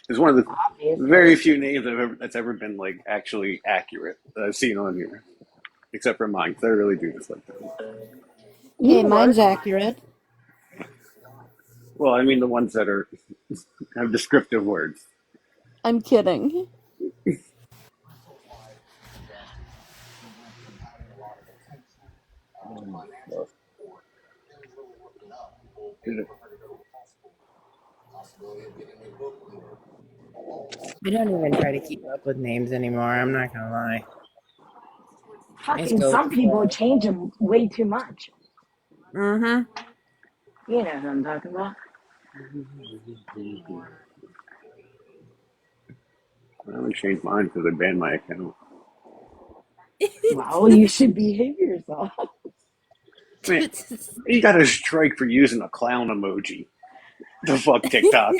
It's one of the very Obviously. few names that's ever been like actually accurate that I've seen on here, except for mine, because I really do just like that. Hey, You mine's work. accurate. Well, I mean the ones that are have descriptive words. I'm kidding. I don't even try to keep up with names anymore. I'm not gonna lie. I just Fucking go with some the people flow. change them way too much. Mm-hmm. You know what I'm talking about. I haven't changed mine because I banned my account. Well, you should behave yourself. Man, you got a strike for using a clown emoji. The fuck TikTok.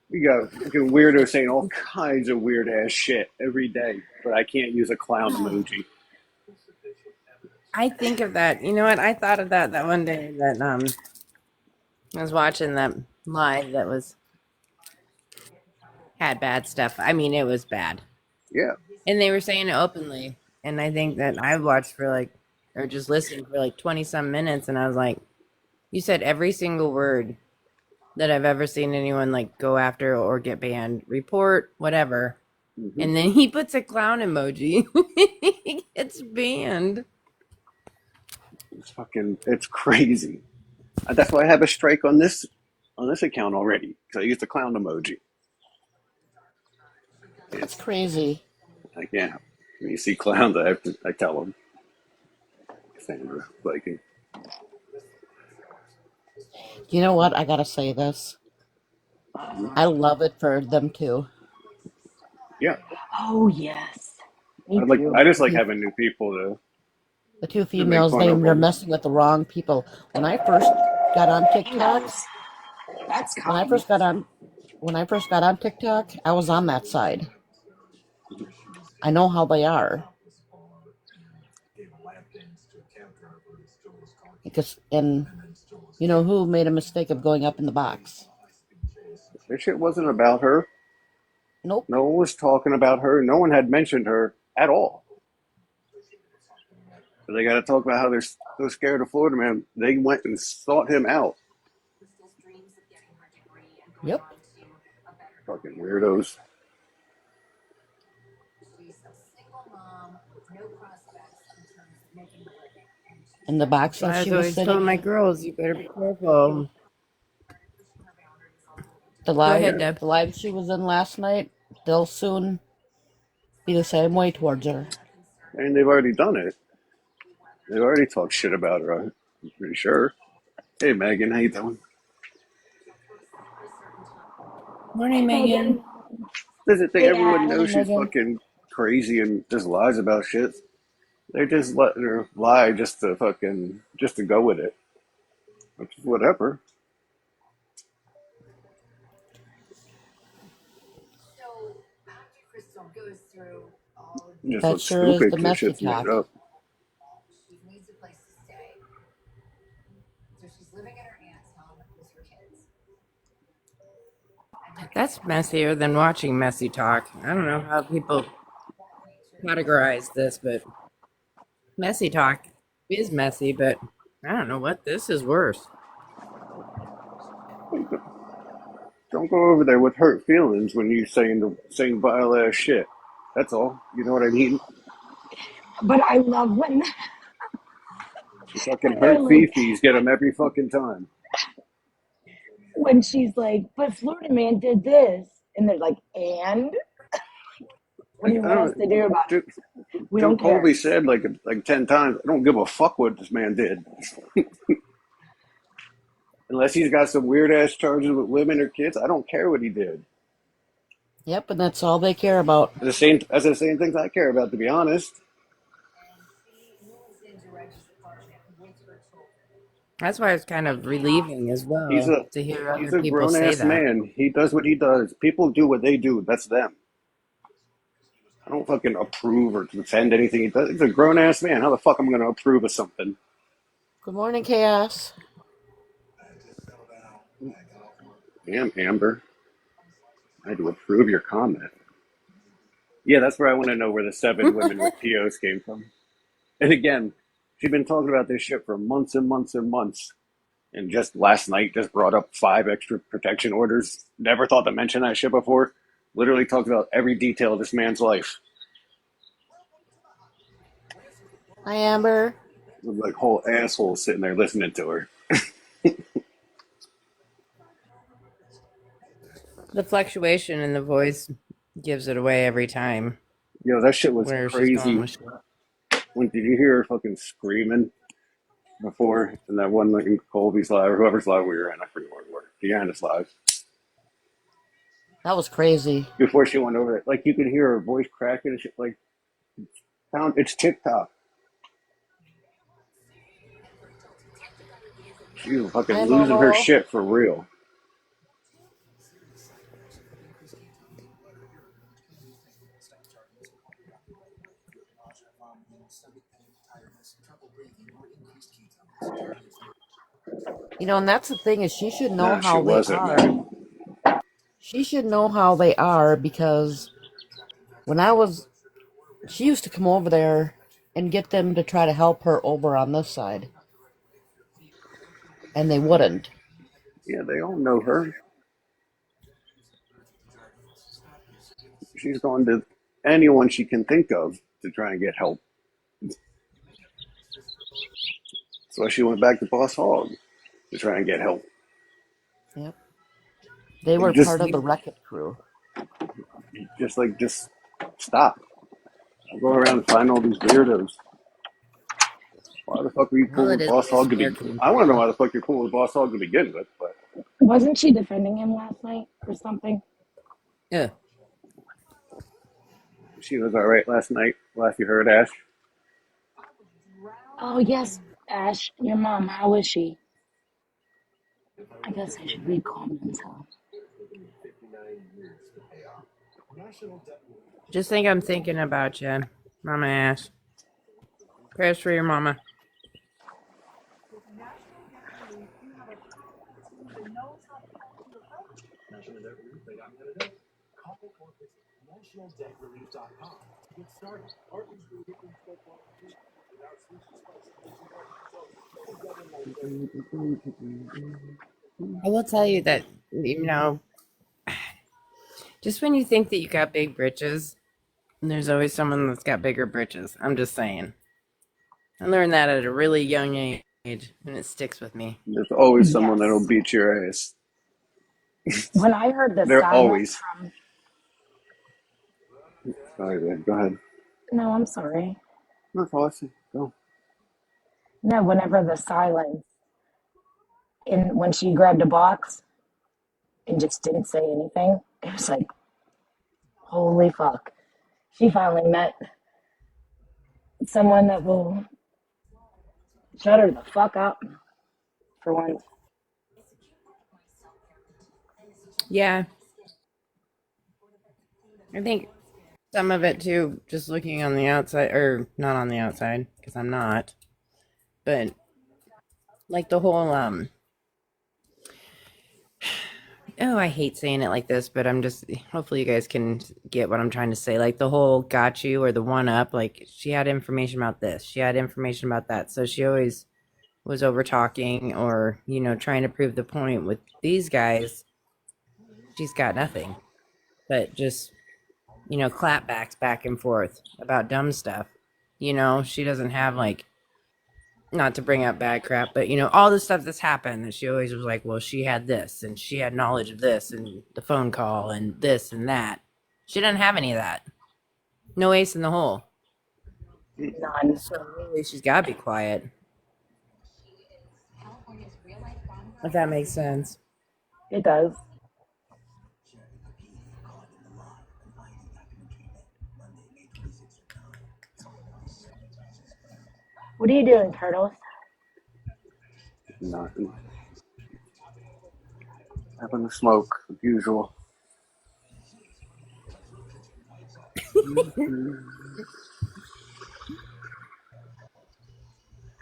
You got fucking weirdos saying all kinds of weird ass shit every day, but I can't use a clown emoji. I think of that. You know what? I thought of that one day that I was watching that live that was had bad stuff. I mean, it was bad. Yeah, And they were saying it openly. And I think that I watched for like or just listened for like 20 some minutes and I was like, you said every single word that I've ever seen anyone like go after or get banned, report, whatever. hmm And then he puts a clown emoji. He gets banned. it's crazy. That's why I have a strike on this account already because I used the clown emoji. That's It's crazy. like yeah, when you see clowns, I tell them Sandra like You know what? I gotta say this. I love it for them too. yeah. Oh yes, me too. I just The like two, having new people the two to make females, fun of they're them. messing with the wrong people. When I first got on He TikTok, knows. That's when I kind. first got on, when I first got on TikTok, I was on that side. I know how they are. Because and you know who made a mistake of going up in the box? This shit wasn't about her. Nope. No one was talking about her. No one had mentioned her at all. But they got to talk about how they're so scared of Florida man. They went and sought him out. Yep. Fucking weirdos. In the box So that I she was was always telling sitting, my girls, you better be careful. the Go live, ahead, Yeah, Deb. the live she was in last night, they'll soon be the same way towards her. and they've already done it. They've already talked shit about her. I'm pretty sure. Hey Megan, how you doing? Morning, Hey Megan. Megan. Does it think Hey everyone Ash. knows Morning, she's Megan. fucking crazy and just lies about shit? They're just letting her lie just to go with it, which is whatever. It just That looks sure is stupid the because messy shit's made talk. up. That's messier than watching messy talk. I don't know how people categorize this, but messy talk is messy, but I don't know what this is worse. Don't go over there with hurt feelings when you saying vile ass shit. That's all. You know what I mean? But I love You fucking when they're hurt like fifis get them every fucking time. when she's like, but Florida man did this, and they're like, and what do Like you I want us don't. to do about Joe, it? We Joe don't care. Colby said like 10 times, I don't give a fuck what this man did, unless he's got some weird ass charges with women or kids. I don't care what he did. Yep, and that's all they care about. That's the same things I care about, to be honest. That's why it's kind of relieving as He's well a to hear he's other a people grown say ass that. man. He does what he does. People do what they do. That's them. I don't fucking approve or defend anything he does. He's a grown ass man. How the fuck am I going to approve of something? Good morning, Chaos. Damn, Amber. I had to approve your comment. Yeah, that's where I want to know where the 7 women with POs came from. And again, she'd been talking about this shit for months and months and months. And just last night, just brought up 5 extra protection orders. Never thought to mention that shit before. Literally talked about every detail of this man's life. Hi, Amber. With like whole assholes sitting there listening to her. The fluctuation in the voice gives it away every time. Yo, that shit was Where she's going crazy. with shit. When did you hear her fucking screaming before in that one like in Colby's live or whoever's live we were in? I forget what it was. Deanna's live. That was crazy. Before she went over there, like you could hear her voice cracking and shit. Like, it's TikTok. She was fucking Hi, losing her Momo. shit for real. And that's the thing is she should know Nah, she how they wasn't, are. man. She should know how they are because when she used to come over there and get them to try to help her over on this side. And they wouldn't. Yeah, they all know her. She's going to anyone she can think of to try and get help. So she went back to Boss Hog to try and get help. Yep. They were Just, part of the Wreck-It crew. just stop. I'll go around and find all these weirdos. Why the fuck were you cool Well, it with is Boss Hog to be? American. I want to know why the fuck you're cool with Boss Hog to begin with, but Wasn't she defending him last night or something? Yeah. she was all right last night. Last you heard, Ash. Oh, yes, Ash, your mom, how is she? I guess I should read comments, huh? Just think I'm thinking about you, Mama Ash. Prayers for your mama. I will tell you that, just when you think that you got big britches, there's always someone that's got bigger britches. I'm just saying. I learned that at a really young age, and it sticks with me. There's always someone that'll Yes. beat your ass. When I heard the They're silence always. from... All right, man, go ahead. No, I'm sorry. That's all I see. Go. No, whenever the silence, when she grabbed a box and just didn't say anything, it was like, holy fuck. She finally met someone that will shut her the fuck up for once. Yeah. I think some of it too, just looking on the outside, or not on the outside, because I'm not, but like the whole, oh, I hate saying it like this, but hopefully you guys can get what I'm trying to say. Like the whole got you or the one up, like she had information about this, she had information about that. So she always was over talking or, trying to prove the point. With these guys, she's got nothing but just, clapbacks back and forth about dumb stuff. She doesn't have like, not to bring up bad crap, but all the stuff that's happened that she always was like, well, she had this and she had knowledge of this and the phone call and this and that. She doesn't have any of that. No ace in the hole. None. So really she's got to be quiet. If that makes sense. It does. What are you doing, Turtles? Nothing. Having a smoke, as usual.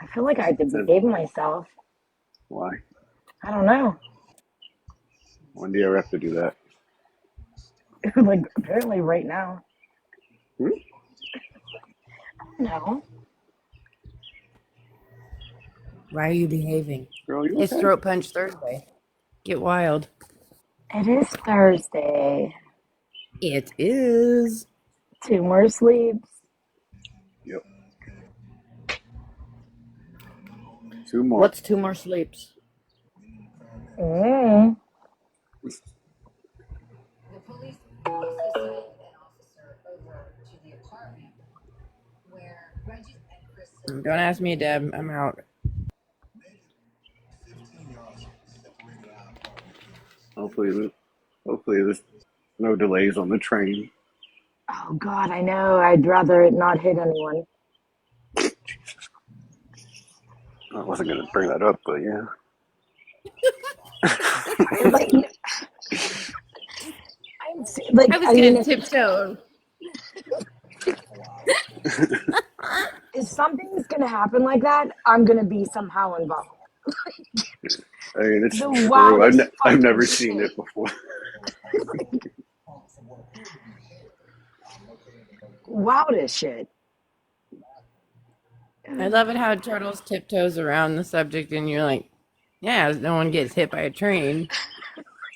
I feel like I did behave myself. Why? I don't know. When do you ever have to do that? Like apparently right now. Hmm? No. Why are you behaving? Girl, you It's okay? Throat Punch Thursday. Get wild. It is Thursday. It is. 2 more sleeps. Yep. 2 more. What's 2 more sleeps? Mm. The police assigned an officer over to the apartment where Reggie and Kristen. Don't ask me, Deb. I'm out. Hopefully there's no delays on the train. Oh God, I know. I'd rather it not hit anyone. I wasn't gonna bring that up, but yeah. Like, like I was I mean, gonna tiptoe. if something's gonna happen like that, I'm gonna be somehow involved. I mean, it's The true. wildest I've fucking never seen shit. it before. Wildest shit. I love it how Turtles tiptoes around the subject, and you're like, yeah, no one gets hit by a train.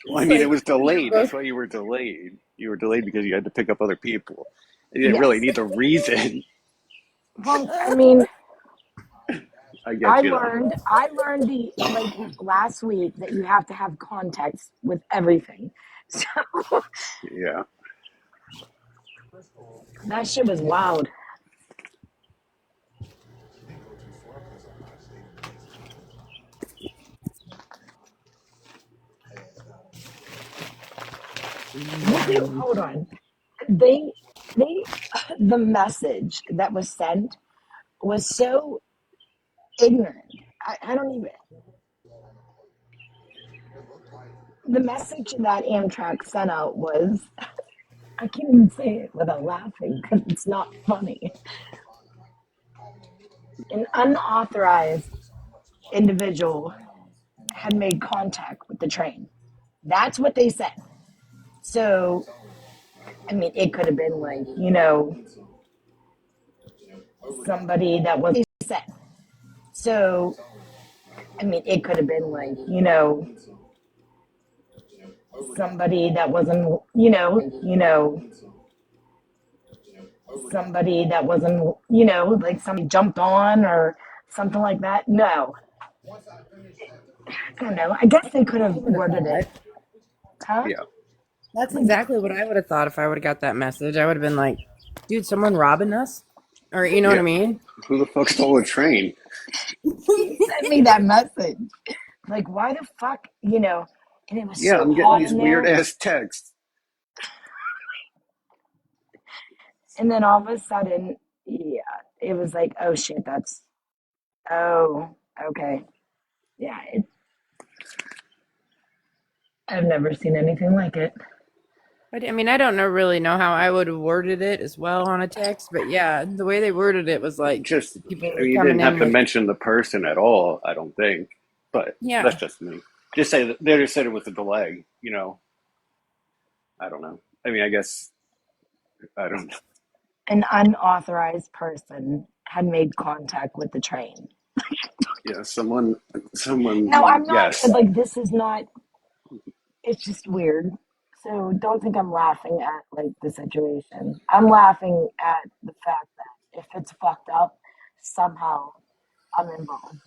Well, I It's mean, it like, was delayed. bro. That's why you were delayed. You were delayed because you had to pick up other people. You didn't really Yes. need the reason. Well, I mean, I get you though. I learned the like last week that you have to have context with everything. So Yeah. that shit was wild. Hold on. They they the message that was sent was so ignorant. I don't even the message that Amtrak sent out was I can't even say it without laughing because it's not funny. An unauthorized individual had made contact with the train. That's what they said. So, I mean, it could have been like, somebody that was said. So, I mean, it could have been like, somebody that wasn't, somebody that wasn't, like somebody jumped on or something like that. No, I don't know. I guess they could have I would have worded it, thought. huh? Yeah. That's Like, exactly what I would have thought if I would have got that message. I would have been like, dude, someone robbing us? Or, you know what Yeah. I mean? Who the fuck stole a train? send me that message. Like, why the fuck, And it was Yeah, so I'm getting hot these in weird there. ass texts. And then all of a sudden, yeah, it was like, oh shit, oh, okay. Yeah, I've never seen anything like it. I mean, I don't really know how I would have worded it as well on a text, but yeah, the way they worded it was like Just, people I were mean, you coming didn't have in to with, mention the person at all, I don't think. But yeah. that's just me. Just say that they just said it with a delay, you know. I don't know. I mean, I guess, I don't know. An unauthorized person had made contact with the train. Yeah, someone, No, I'm not, yes. like, this is not, it's just weird. So don't think I'm laughing at, like, the situation. I'm laughing at the fact that if it's fucked up, somehow I'm involved.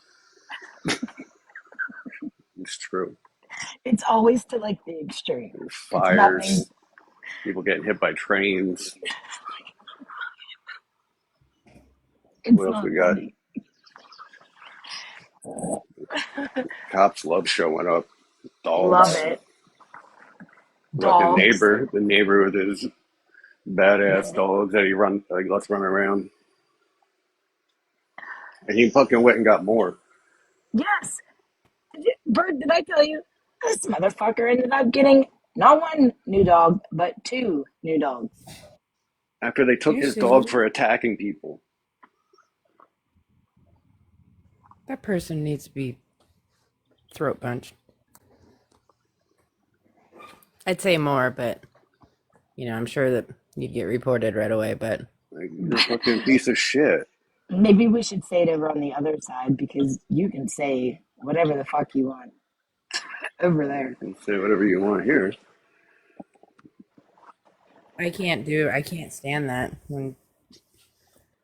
It's true. It's always to, like, the extreme. There's It's nothing, fires, people getting hit by trains. it's What else not we got? funny. Cops love showing up. Love Dogs. it. What Dogs. the neighbor with his badass dogs that he lets run around, and he fucking went and got more. Yes. Bird, did I tell you? This motherfucker ended up getting not one new dog, but 2 new dogs. After they took Too his dog soon. for attacking people. That person needs to be throat punched. I'd say more, but I'm sure that you'd get reported right away. But Like, you're a fucking piece of shit. Maybe we should say it over on the other side because you can say whatever the fuck you want over there. You can say whatever you want here. I can't stand that when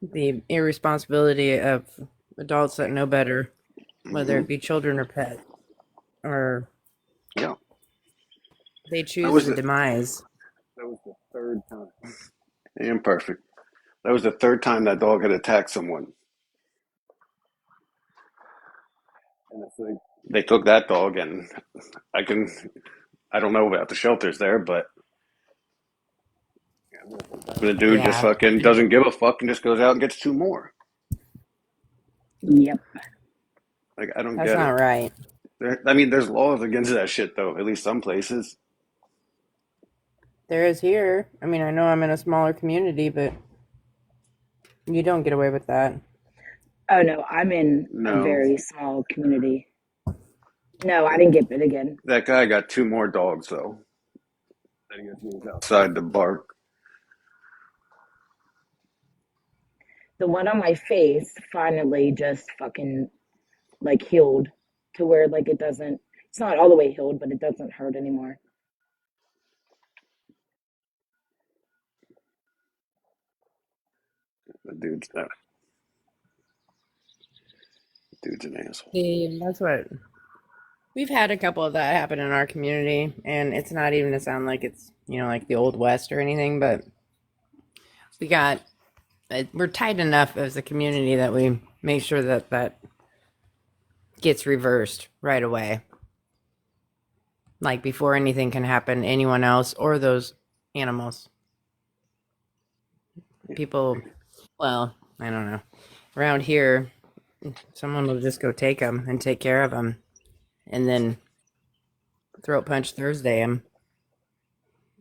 the irresponsibility of adults that know better, whether Hmm. it be children or pets, or Yeah. they That choose was the the demise. that was the third time. Imperfect. That was the third time that dog had attacked someone. And it's like they took that dog, and I can I don't know about the shelters there, but the dude just Yeah, fucking doesn't give a fuck and just goes out and gets two more. Yep. Like I don't that's get not it. right. I mean, there's laws against that shit though. At least some places. There is here. I mean, I know I'm in a smaller community, but you don't get away with that. Oh no, I'm in a No, very small community. No, I didn't get bit again. that guy got two more dogs though. That he just moves outside to bark. The one on my face finally just fucking like healed to where like it doesn't, it's not all the way healed, but it doesn't hurt anymore. The dude's an asshole. See, that's what we've had a couple of that happen in our community, and it's not even to sound like it's like the old west or anything, but we got we're tight enough as a community that we make sure that that gets reversed right away, like before anything can happen to anyone else or those animals. People, well, I don't know. Around here, someone will just go take them and take care of them, and then throat punch Thursday him.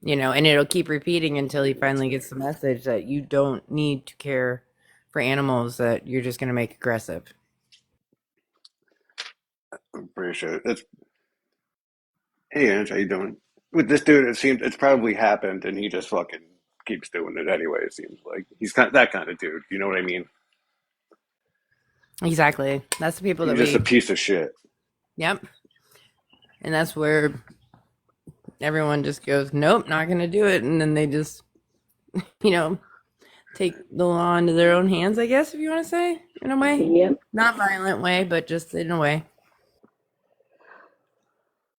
And it'll keep repeating until he finally gets the message that you don't need to care for animals, that you're just going to make aggressive. I'm pretty sure it's. Hey, Ange, how you doing? With this dude, it seems it's probably happened, and he just fucking keeps doing it anyway. It seems like he's kind of that kind of dude. You know what I mean? Exactly. That's the people He's that just a we, piece of shit. yep. And that's where everyone just goes, nope, not going to do it. And then they just, you know, take the law into their own hands, I guess, if you want to say, in a way. Yep. Not violent way, but just in a way.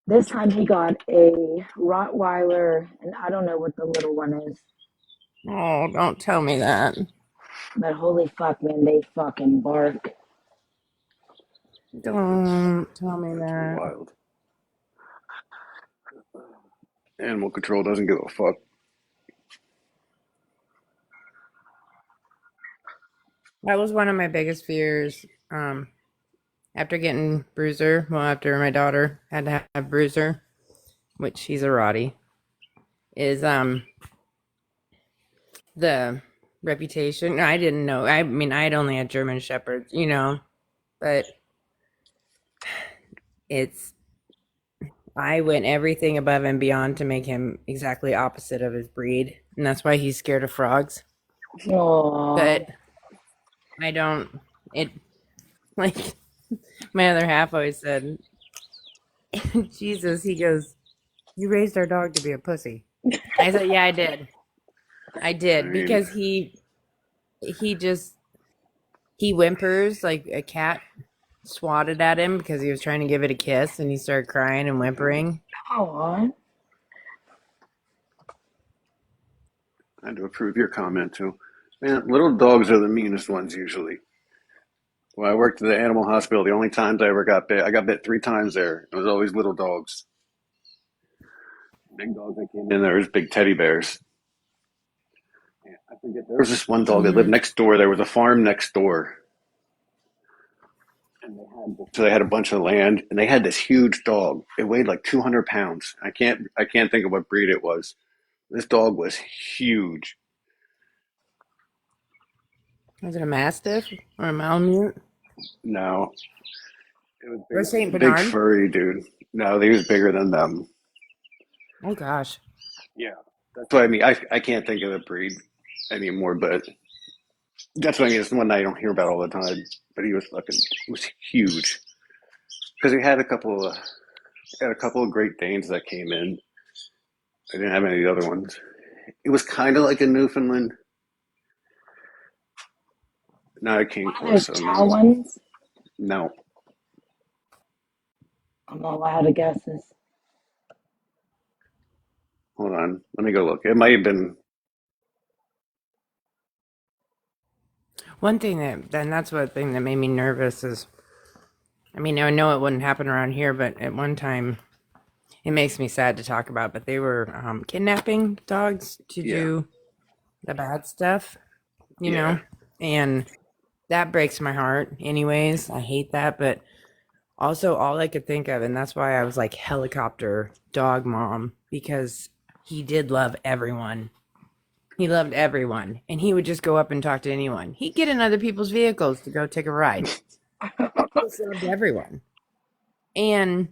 This time he got a Rottweiler, and I don't know what the little one is, Oh, don't tell me that. but holy fuck, man, they fucking bark. Don't tell me That's that. wild. Animal control doesn't give a fuck. That was one of my biggest fears. After getting Bruiser, well, after my daughter had to have Bruiser, which she's a Rottie, is the reputation. I didn't know. I mean, I'd only had German Shepherds, but it's. I went everything above and beyond to make him exactly opposite of his breed, and that's why he's scared of frogs. Aww. But I don't. It like my other half always said, Jesus. He goes, "You raised our dog to be a pussy." I said, "Yeah, I did. I I did mean, because he just he whimpers like a cat swatted at him because he was trying to give it a kiss, and he started crying and whimpering. Aww. I had to approve your comment too. Man, little dogs are the meanest ones usually. When I worked at the animal hospital, the only times I ever got bit, I got bit 3 times there. It was always little dogs. Big dogs that came in there was big teddy bears. Yeah, I forget. There was this one dog that lived Mm-hmm. next door. There was a farm next door, and they had a bunch of land, and they had this huge dog. It weighed like 200 pounds. I can't think of what breed it was. This dog was huge. Was it a Mastiff or a Malamute No, it was or a Saint big Bernard? furry dude. No, he was bigger than them. Oh gosh. Yeah, that's what I mean. I can't think of the breed anymore, but that's what I mean. It's one I don't hear about all the time. But he was fucking was huge because he had a couple of Great Danes that came in. I didn't have any of the other ones. It was kind of like a Newfoundland, not a King One of those Corso. chow No, ones. no. I'm not allowed to guesses. Hold on, let me go look. It might have been. One thing that's one thing that made me nervous is, I mean, I know it wouldn't happen around here, but at one time, it makes me sad to talk about, but they were kidnapping dogs to Yeah, do the bad stuff, you yeah. know? And that breaks my heart, anyways. I hate that, but also all I could think of, and that's why I was like helicopter dog mom, because he did love everyone. He loved everyone, and he would just go up and talk to anyone. He'd get in other people's vehicles to go take a ride. He just loved everyone. And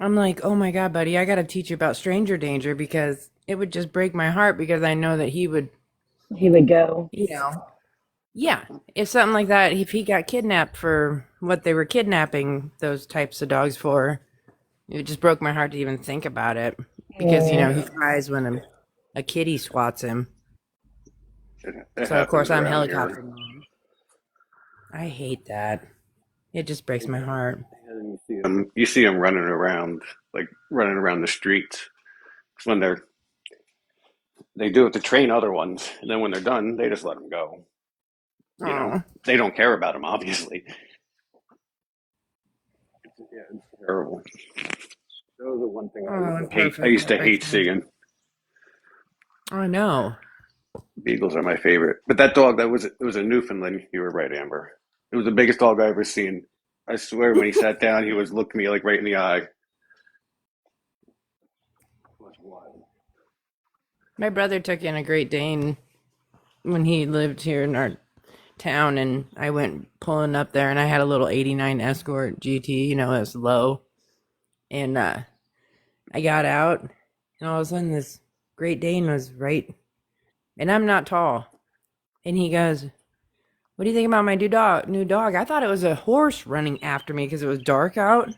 I'm like, oh my God, buddy, I got to teach you about stranger danger because it would just break my heart because I know that he would, He would go. you know, yeah, if something like that, if he got kidnapped for what they were kidnapping those types of dogs for, it just broke my heart to even think about it because, you Yeah. know, he Yeah, cries when a kitty swats him. it So, of course, happens I'm around helicopter here. mom. I hate that. It just breaks my heart. And you see them running around, like running around the streets. It's when they do it to train other ones, and then when they're done, they just let them go. You know, Oh, they don't care about them, obviously. Yeah, it's terrible. That was the one thing I used oh, to hate. I imperfect. used That to breaks hate my heart. seeing. I know. Beagles are my favorite. But that dog, it was a Newfoundland. You were right, Amber. It was the biggest dog I ever seen. I swear, when he sat down, he was looking me like right in the eye. It was wild. My brother took in a Great Dane when he lived here in our town, and I went pulling up there, and I had a little '89 Escort GT. You know, it was low, and I got out, and all of a sudden, this Great Dane was right, and I'm not tall, and he goes, "What do you think about my new dog? New dog? I thought it was a horse running after me because it was dark out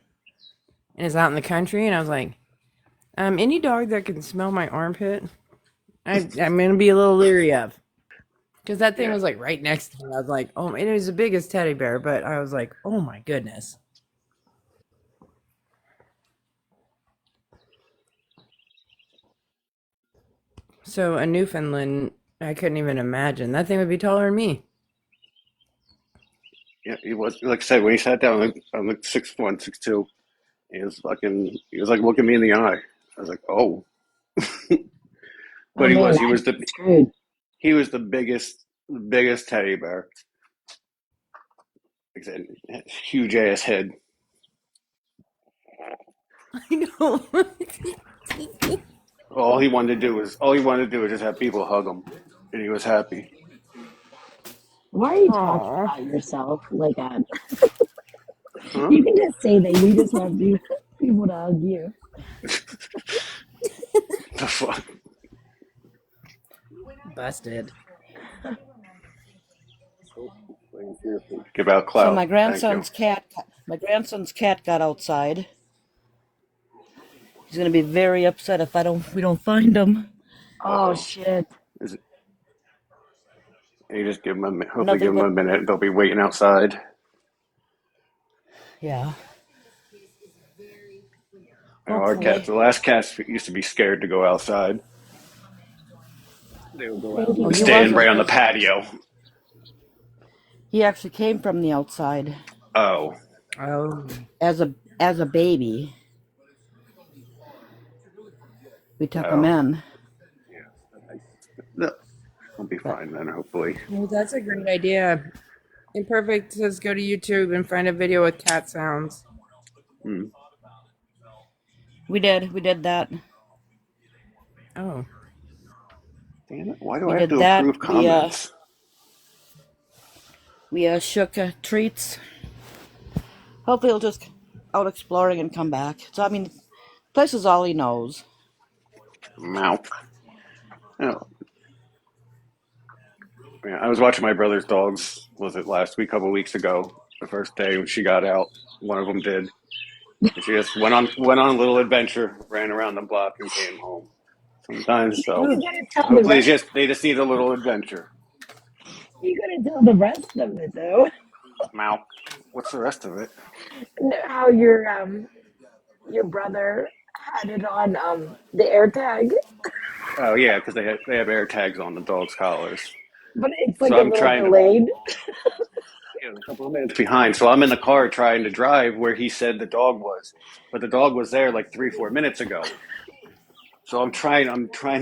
and it's out in the country." And I was like, any dog that can smell my armpit, I'm gonna be a little leery of. Because that thing Yeah. was like right next to me. I was like, oh, it was the biggest teddy bear, but I was like, oh my goodness. So a Newfoundland, I couldn't even imagine. That thing would be taller than me. Yeah, he was like I said when he sat down. I'm like 6'1", 6'2". He was like looking me in the eye. I was like, oh, Oh but he man, was I'd be screwed. he was the biggest teddy bear. Like I said, huge ass head. I know. All he wanted to do was just have people hug him, and he was happy. Why are you talking Aw. about yourself like that? Huh? You can just say that you just want people to hug you. The fuck? Busted. Give out So clout. Thank you. my grandson's cat got outside. He's gonna be very upset if we don't find him. Uh Oh oh. shit. Is it? You just give them hopefully give Nothing them a but minute. They'll be waiting outside. yeah. Our cats, Hopefully. the last cats used to be scared to go outside. They would go out Thank Oh, you and he for stand wasn't. right on the patio. He actually came from the outside Oh, Oh. as a baby. We took him oh. in, No, we'll be but fine then, hopefully. Well, that's a great idea. Imperfect says go to YouTube and find a video with cat sounds. Hmm. we did that. Oh. Damn it! Why do We I have did to that. approve comments? We shook treats. Hopefully he'll just out exploring and come back. So I mean, place is all he knows. Mouth. Oh, yeah, I was watching my brother's dogs. Was it last week? A couple weeks ago. The first day when she got out, one of them did. And she just went on a little adventure, ran around the block, and came home. Sometimes, so You gotta tell the hopefully, rest. they just need a little adventure. You gotta tell the rest of it though. Mouth. What's the rest of it? How your brother had it on the air tag, Oh yeah, because they have air tags on the dogs' collars. but it's So like a I'm little trying to delayed. a couple of minutes behind. So I'm in the car trying to drive where he said the dog was, but the dog was there like 3 4 minutes ago. So I'm trying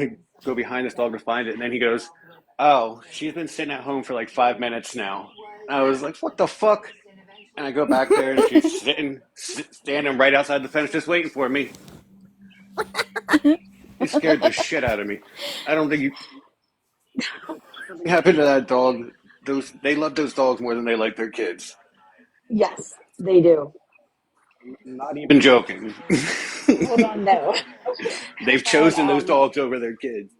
to go behind this dog to find it, and then he goes, "Oh, she's been sitting at home for like 5 minutes now." I was like, "What the fuck?" And I go back there, and she's standing right outside the fence, just waiting for me. It scared the shit out of me. I don't think something happened to that dog. They love those dogs more than they like their kids. Yes, they do. Not even joking. Hold on though. They've How about chosen those dogs over their kids.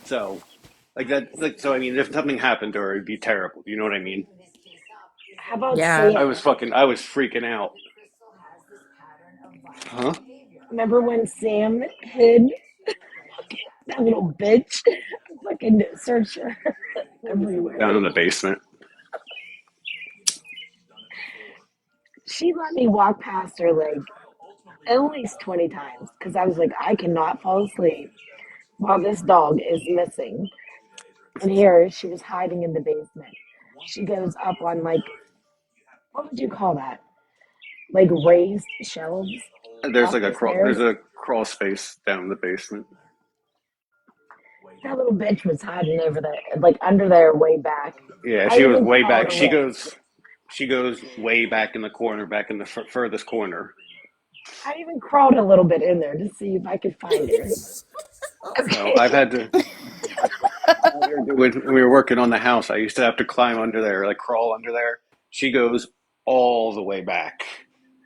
So, like that. Like so. I mean, if something happened to her, it'd be terrible. Do you know what I mean? how about Yeah. I Sam? was fucking. I was freaking out. Huh? Remember when Sam hid that little bitch? Fucking search her everywhere. Down in the basement. She let me walk past her like at least 20 times because I was like, I cannot fall asleep while this dog is missing. And here she was hiding in the basement. She goes up on like, what would you call that? Like raised shelves There's off like a the crawl. stairs. There's a crawl space down in the basement. That little bitch was hiding over there, like under there, way back. Yeah, I she was even way crawled back. She away. goes. She goes way back in the corner, back in the furthest corner. I even crawled a little bit in there to see if I could find her. So I've Okay, had to. When we were working on the house, I used to have to climb under there, like crawl under there. She goes all the way back.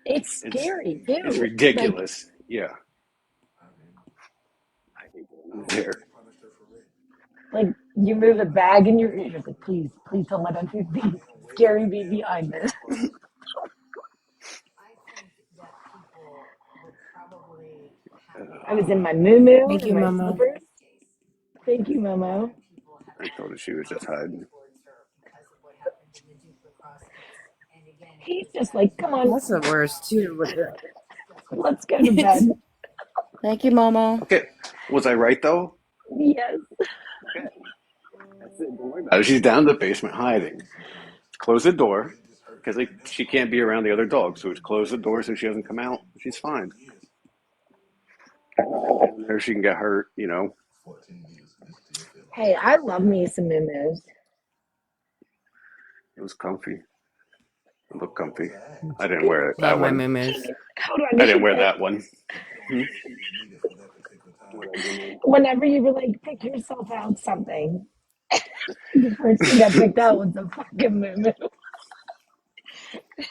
it's It's scary it's too. ridiculous. Yeah, I hate going there. Like you move a bag and you're like, please, please don't let anything scary be behind this. I was in my moo Thank and you, my Mama. slippers. Thank you, Momo. I told her she was just hiding. He's just like, come on, That's the worst too. With the... let's go to bed. Thank you, Momo. Okay, was I right though? Yes. Okay, that's it. Don't worry about it. She's down in the basement hiding. Close the door because she can't be around the other dogs. So it's close the door so she doesn't come out. She's fine. There she can get hurt. Hey, I love me some moo It was comfy. It looked comfy. I didn't wear Love that my one. moo. Hold on. I didn't wear that one. Hmm? Whenever you were like, pick yourself out something, the first thing I picked out was a fucking moo.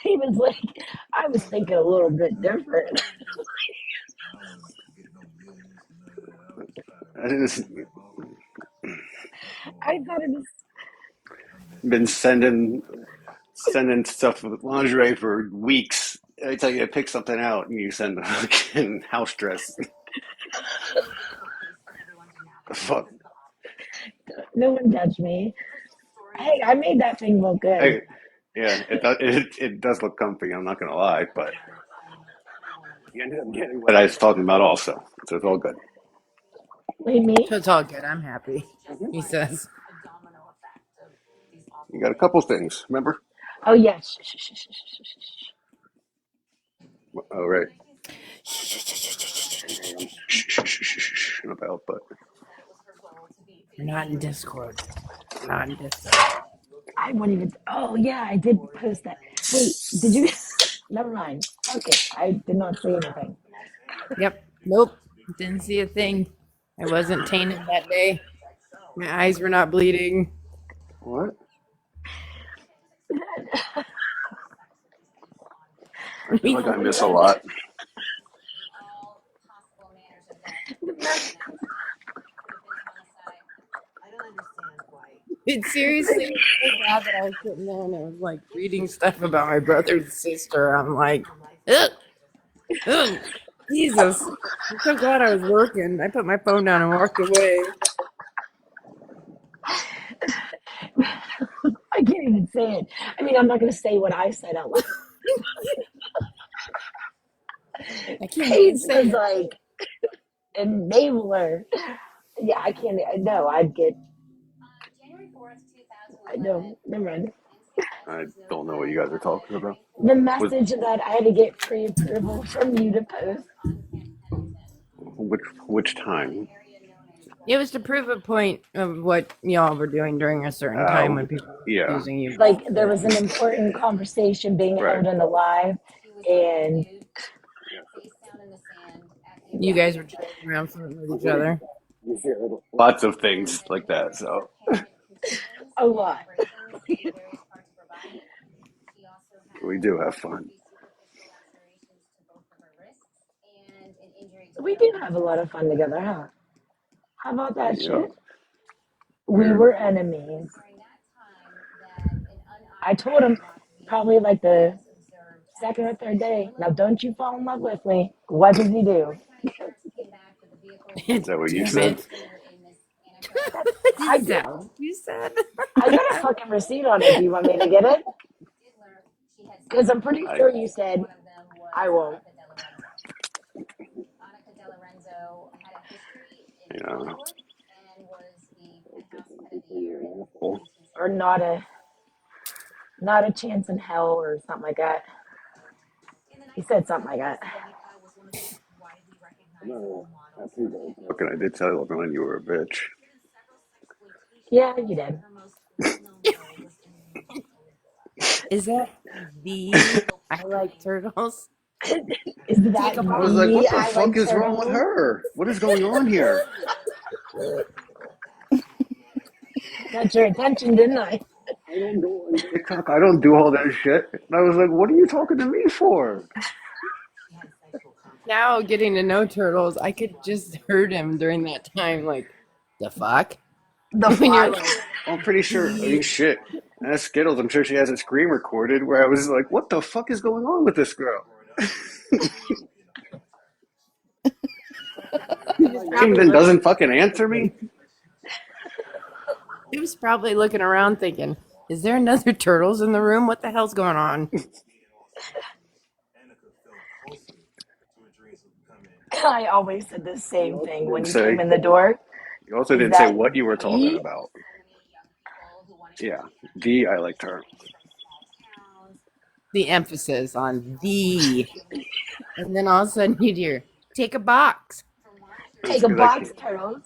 He was like, I was thinking a little bit different. I just I thought it was, been sending stuff with lingerie for weeks. I tell you to pick something out, and you send a fucking house dress. The fuck? no one judged me. Hey, I made that thing look good. I, yeah, it does look comfy. I'm not gonna lie, but you ended up getting what I was talking about also, so it's all good. Wait, me? So it's all good. I'm happy. He says. You got a couple things, remember? Oh, yes. Oh right. About, but We're not in Discord. We're not in Discord. I wouldn't even. Oh, yeah, I did post that. Wait, did you? Never mind. Okay, I did not say anything. Yep. Nope. Didn't see a thing. I wasn't tainted that day. My eyes were not bleeding. what? I feel like I miss a lot. It seriously was so bad that I was sitting there and I was like reading stuff about my brother and sister. I'm like, ugh, ugh, Jesus. I'm so glad I was working. I put my phone down and walked away. I can't even say it. I mean, I'm not going to say what I said out loud. I can't even Paige say was it. like, enabler. Yeah, I can't. No, I'd get. January 4th, I 2011. know. Never mind. I don't know what you guys are talking about. The Was message that I had to get pre-approval from you to post. which time? It was to prove a point of what y'all were doing during a certain time when people were Yeah, using you. Like there was an important conversation being right. held in the live, and You guys were joking around flirting with each other. Lots of things like that. So a lot. we do have fun. We do have a lot of fun together, huh? How about that Yep. shit? We were enemies. I told him probably like the second or third day. Now don't you fall in love with me. What does he do? Is that what you Damn said? it. I Is did. that what you said? I got a fucking receipt on it. Do you want me to get it? Because I'm pretty I sure you said I won't. yeah. Or not a chance in hell or something like that. He said something like that. Okay, I did tell everyone you were a bitch. Yeah, you did. Is that the I like turtles? Is that Take a I box. was like, the what the I fuck like is wrong with turtles? her? What is going on here? Got your attention, didn't I? I don't go on TikTok. I don't do all that shit. And I was like, what are you talking to me for? Now getting to know turtles, I could just heard him during that time, like, the fuck? The When you're fuck? like, I'm pretty sure. I mean, the shit. That's Skittles. I'm sure she has a screen recorded where I was like, what the fuck is going on with this girl? he was She probably then looking doesn't fucking answer me. he was probably looking around thinking, is there another turtles in the room? What the hell's going on? I always said the same thing when Didn't you came say. in the door. You also Is didn't say that what you were talking the about. Yeah, the I liked her. The emphasis on the. And then all of a sudden you'd hear, take a box. It's take a because I box can't. turtles?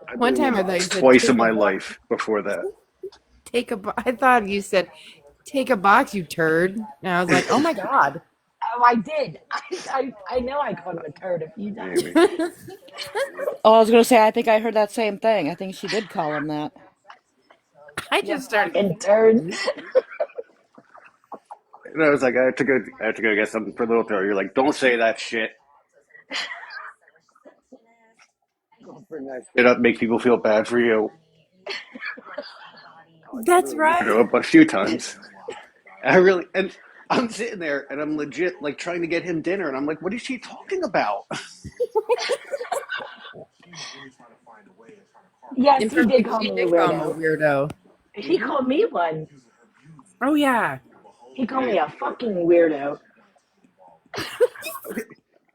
I've One been in the time I thought you box said, twice in take a my box. life before that. Take a box. I thought you said, take a box, you turd. And I was like, oh my God. Oh, I did. I know I called him a turd a few times. Maybe. Oh, I was gonna say, I think I heard that same thing. I think she did call him that. I You just started fucking thinking, turd. And I was like, I have to go get something for Little Throw. You're like, don't say that shit. Don't bring that shit up. Make people feel bad for you. that's You right. know, a few times. And I'm sitting there and I'm legit like trying to get him dinner, and I'm like, what is she talking about? Yes, In he did fact, call she me a did call him a weirdo. weirdo. He called me one. Oh, yeah. He called me a fucking weirdo. Okay.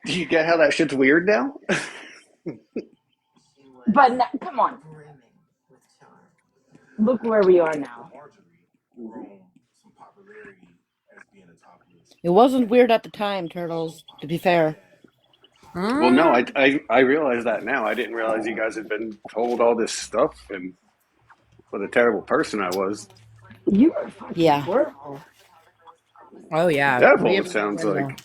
Do you get how that shit's weird now? But come on, look where we are now. It wasn't weird at the time, Turtles, to be fair. Well, no, Mm. I realize that now. I didn't realize you guys had been told all this stuff and what a terrible person I was. You were fucking Yeah. horrible. Oh, yeah. We Devil, have it sounds been like.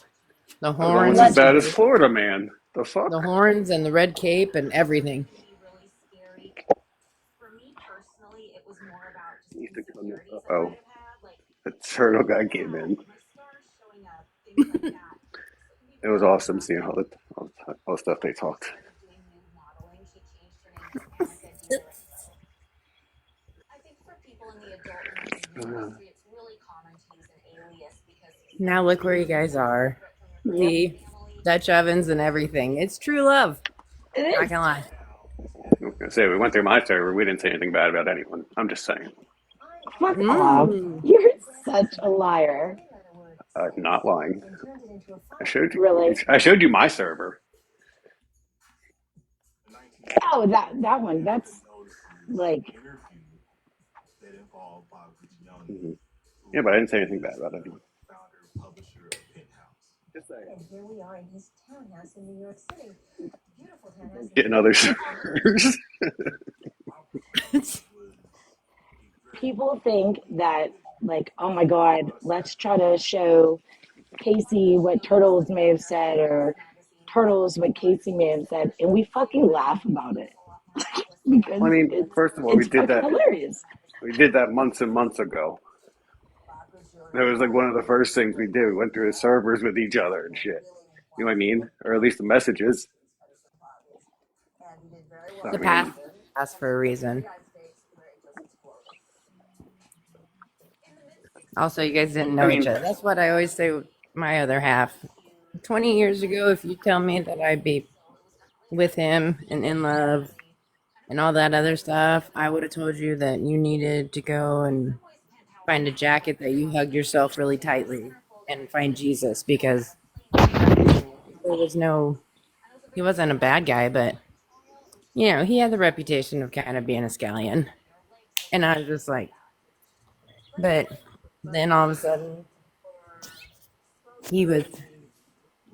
the I was horns almost as and bad Allegedly. as Florida Man. The the fuck? horns and the red cape and everything. Oh, the turtle guy came in. It was awesome seeing all the stuff they talked. Now look where you guys are. Yep, See, Dutch ovens and everything. It's true love. it Not is. gonna lie. I was gonna say we went through my server. We didn't say anything bad about anyone. I'm just saying. Fuck off. Mm. You're such a liar. I'm not lying. I showed you. Really? I showed you my server. Oh, that one. That's like, Mhm. Yeah, but I didn't say anything bad about anyone. Just saying. And here we are in his townhouse in New York City. Beautiful townhouse. Getting other servers. people think that, like, oh my God, let's try to show Casey what Turtles may have said, or Turtles what Casey may have said, and we fucking laugh about it because I mean, it's first of all, it's fucking hilarious. We did that months and months ago. That was like one of the first things we did. We went through the servers with each other and shit. You know what I mean? Or at least the messages. I The mean, past passed for a reason. Also, you guys didn't know each other. That's what I always say with my other half. 20 years ago, if you tell me that I'd be with him and in love and all that other stuff, I would have told you that you needed to go and find a jacket that you hugged yourself really tightly and find Jesus, because there was no, he wasn't a bad guy, but you know, he had the reputation of kind of being a scallion. And I was just like, but then all of a sudden, he was,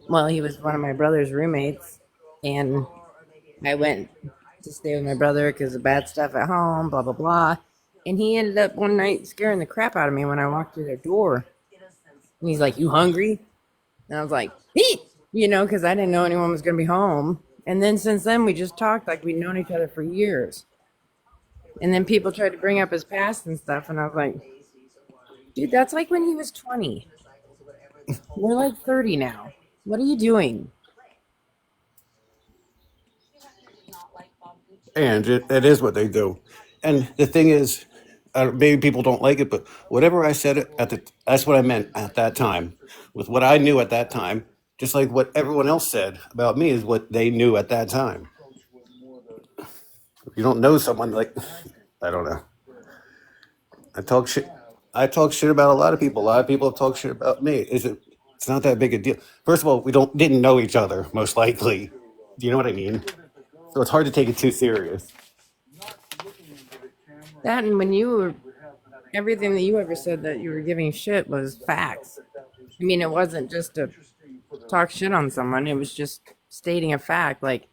well, he was one of my brother's roommates, and I went to stay with my brother because of bad stuff at home, blah, blah, blah. And he ended up one night scaring the crap out of me when I walked through their door. And he's like, "You hungry?" And I was like, "Eat!" You know, because I didn't know anyone was going to be home. And then since then, we just talked like we'd known each other for years. And then people tried to bring up his past and stuff. And I was like, dude, that's like when he was 20. We're like 30 now. What are you doing? And it is what they do. And the thing is, maybe people don't like it, but whatever I said that's what I meant at that time, with what I knew at that time. Just like what everyone else said about me is what they knew at that time. If you don't know someone, like, I don't know. I talk shit. I talk shit about a lot of people. A lot of people have talked shit about me. It's not that big a deal. First of all, we didn't know each other, most likely. Do you know what I mean? So it's hard to take it too serious. That, and when you were, everything that you ever said that you were giving shit was facts. I mean, it wasn't just to talk shit on someone, it was just stating a fact, like,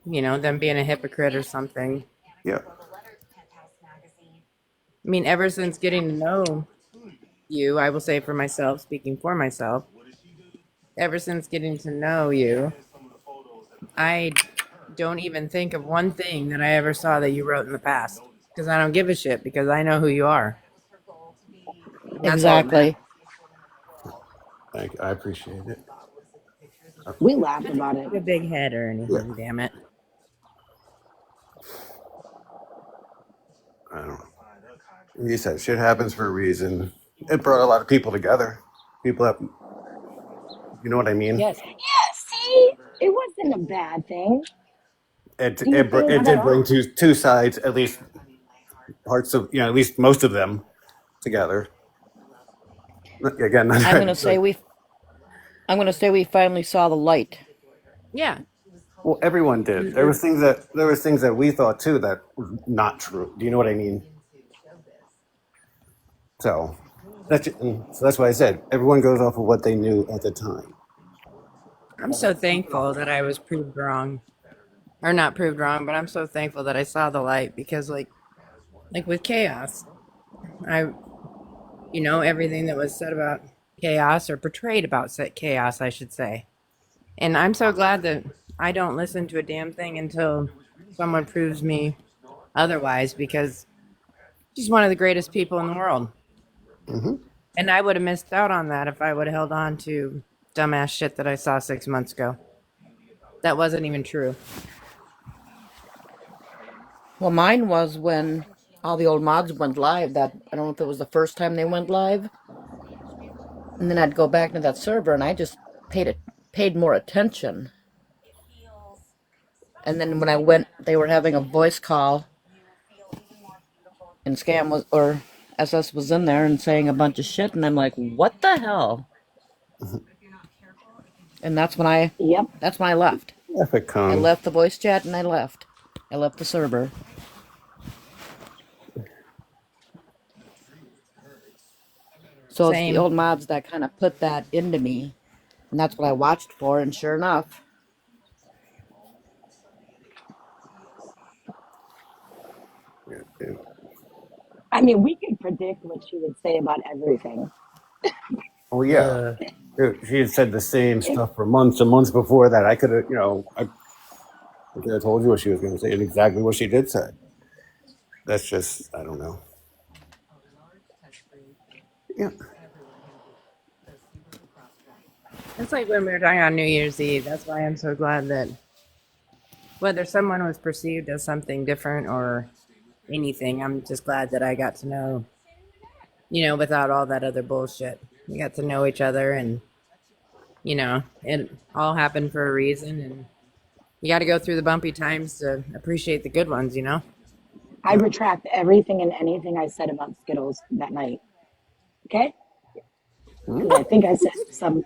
you know, them being a hypocrite or something. Yeah. I mean, ever since getting to know you, I will say for myself, speaking for myself, ever since getting to know you, I don't even think of one thing that I ever saw that you wrote in the past, because I don't give a shit, because I know who you are. That's all that matters. Exactly. Thank you. I appreciate it. We laugh about it. A big head or Yeah. anything, damn it. I don't know. Like you said, shit happens for a reason. It brought a lot of people together. People that, you know what I mean? Yes. Yeah, see, it wasn't a bad thing. It Do you it, br- think it that? did bring two sides, at least parts of, at least most of them together. Again, I'm gonna say we finally saw the light. Yeah. well, everyone did. There was things that we thought too that were not true. Do you know what I mean? So that's why I said everyone goes off of what they knew at the time. I'm so thankful that I was proved wrong. Or not proved wrong, but I'm so thankful that I saw the light, because like with chaos, I, you know, everything that was said about chaos, or portrayed about chaos, I should say. And I'm so glad that I don't listen to a damn thing until someone proves me otherwise, because she's one of the greatest people in the world. And I would have missed out on that if I would have held on to dumbass shit that I saw 6 months ago. That wasn't even true. Well, mine was when all the old mods went live. That I don't know if it was the first time they went live, and then I'd go back to that server, and I just paid more attention. And then when I went, they were having a voice call, and Scam was or SS was in there and saying a bunch of shit, and I'm like, what the hell? And Yep. that's when I left. Epic I Kong. left the voice chat and I left. I left the server. So it's the Same. old mods that kind of put that into me, and that's what I watched for. And sure enough, Yeah. I mean, we could predict what she would say about everything. Oh yeah. Ugh. She had said the same stuff for months and months before that. I could have, I could have told you what she was going to say and exactly what she did say. That's just, I don't know. Yeah. It's like when we were talking on New Year's Eve. That's why I'm so glad that whether someone was perceived as something different or anything, I'm just glad that I got to know, without all that other bullshit. We got to know each other, and, it all happened for a reason, and you got to go through the bumpy times to appreciate the good ones, I retract everything and anything I said about Skittles that night. Okay? Because I think I said some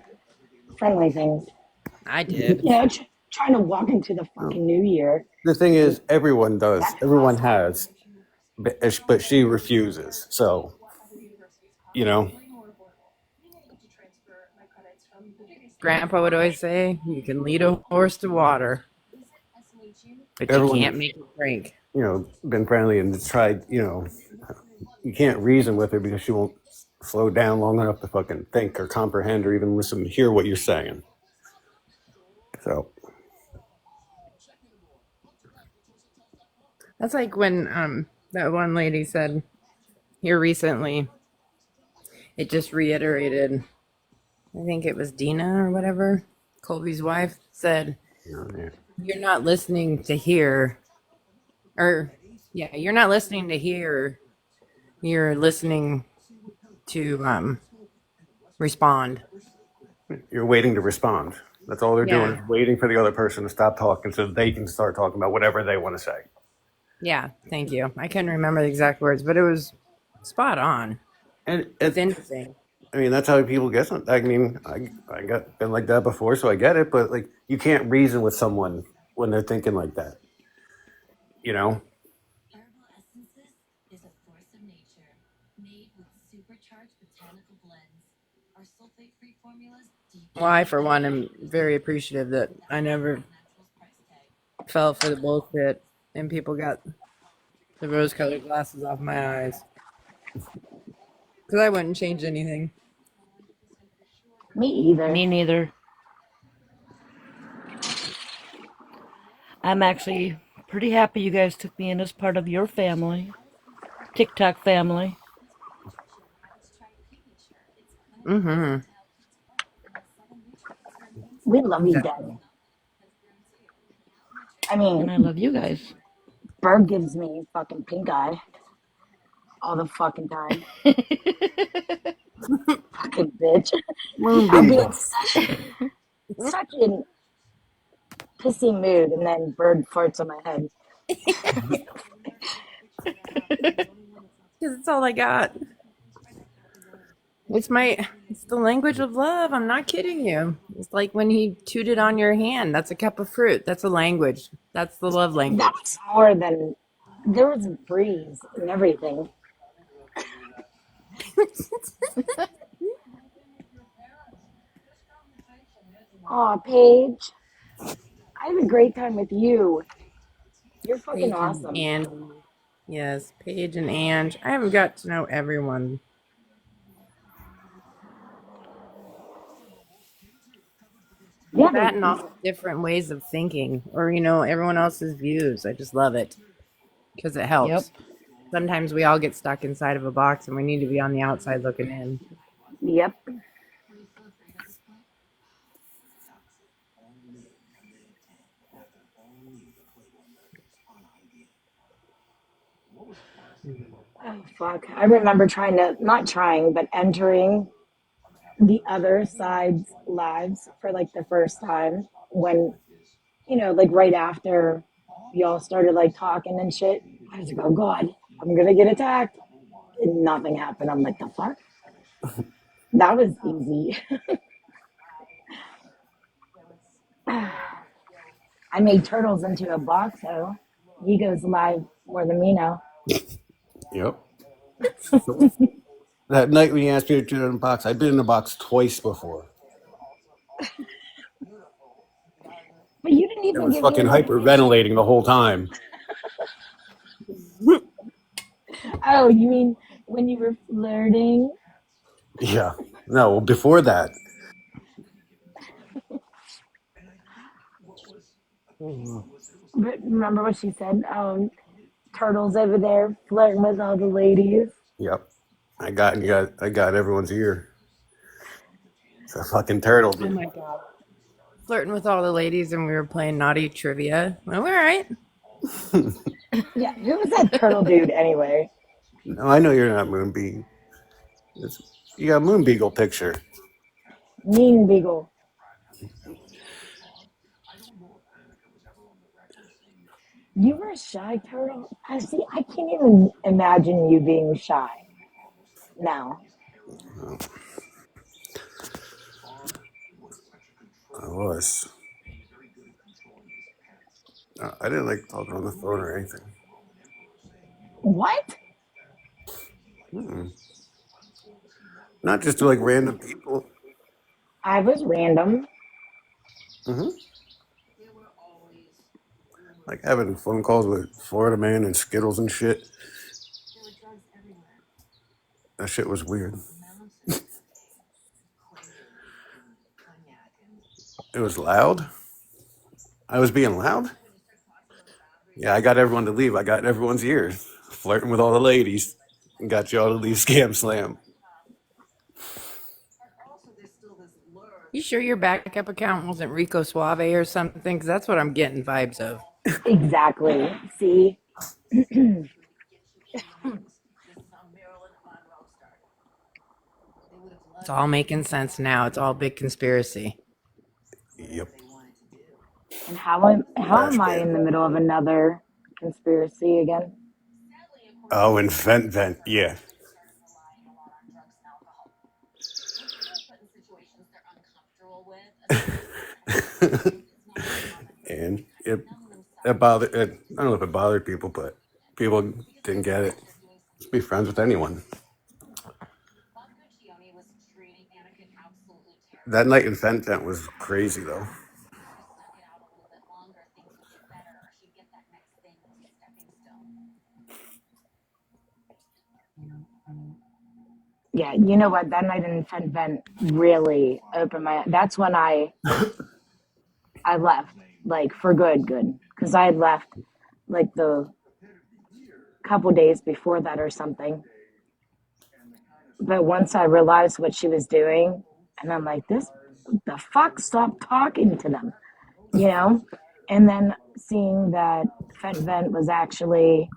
friendly things. I did. Trying to walk into the fucking new year. The thing And is, everyone does. that's Everyone possible. has, but she refuses. So, you know, Grandpa would always say, you can lead a horse to water, but you everyone, can't make it drink. been friendly and tried, you can't reason with her because she won't slow down long enough to fucking think or comprehend or even listen to hear what you're saying. So, That's like when that one lady said here recently, it just reiterated, I think it was Dina or whatever, Colby's wife, said, yeah. you're not listening to hear, or yeah, you're not listening to hear, you're listening to respond. You're waiting to respond. That's all they're doing Yeah. is waiting for the other person to stop talking so they can start talking about whatever they want to say. Yeah, thank you. I couldn't remember the exact words, but it was spot on. And It's interesting. I mean, that's how people get something. I mean, I got been like that before, so I get it. But like, you can't reason with someone when they're thinking like that. You know, Herbal Essences is a force of nature, made with supercharged botanical blends. Our sulfate-free formulas Well, I, for one, am very appreciative that I never naturals price tag. fell for the bullshit and people got the rose-colored glasses off my eyes. Because I wouldn't change anything. Me either. me neither. I'm actually pretty happy you guys took me in as part of your family, TikTok family. Mm-hmm. We love you, Exactly. Dad. I And I mean, love you guys. Berg gives me fucking pink eye all the fucking time. Fucking bitch. I'll be in Moonbeam. such an pissy mood, and then Bird farts on my head. Because it's all I got. It's the language of love. I'm not kidding you. It's like when he tooted on your hand. That's a cup of fruit. That's a language. That's the love language. That's more than there was a breeze and everything. Aw, Paige, I have a great time with you. You're fucking Paige and awesome. Ange. Yes, Paige and Ange. I haven't got to know everyone. Yeah, That and all the different ways of thinking, or everyone else's views. I just love it because it Yep. helps. Sometimes we all get stuck inside of a box, and we need to be on the outside looking in. yep. Oh, fuck. I remember not trying, but entering the other side's lives for like the first time when, like right after y'all started like talking and shit. I was like, oh God, I'm gonna get attacked. And nothing happened. I'm like, the fuck? That was easy. I made Turtles into a box, though. He goes live more than me now. Yep. That night when you asked me to do it in a box, I'd been in a box twice before. But you didn't It even was give me fucking an opinion. hyperventilating the whole time. Oh, you mean when you were flirting? Yeah. No, before that. But remember what she said? Turtles over there flirting with all the ladies. Yep. I got everyone's ear. It's a fucking turtle, Oh dude. my god. Flirting with all the ladies and we were playing naughty trivia. Well, all right. Yeah, who was that turtle dude anyway? No, I know you're not Moonbeam. You got a Moon Beagle picture. Mean Beagle. You were a shy turtle? I see. I can't even imagine you being shy now. I was. I didn't like talking on the phone or anything. What? Mm-mm. Not just to like random people. I was random. Hmm. Like having phone calls with Florida Man and Skittles and shit. That shit was weird. It was loud. I was being loud. Yeah, I got everyone to leave. I got everyone's ears. Flirting with all the ladies. And got y'all to leave Scam Slam. You sure your backup account wasn't Rico Suave or something? Because that's what I'm getting vibes of. Exactly. See? It's all making sense now. It's all big conspiracy. Yep. And how am I Flashbang. in the middle of another conspiracy again? Oh, and Vent. Yeah. And it bothered. I don't know if it bothered people, but people didn't get it. Just be friends with anyone. That night in Vent was crazy though. Yeah, you know what? That night in Fent Vent really opened my. That's when I left, like for good, because I had left like the couple days before that or something. But once I realized what she was doing, and I'm like, this, the fuck, stop talking to them, you know? And then seeing that Fent Vent was actually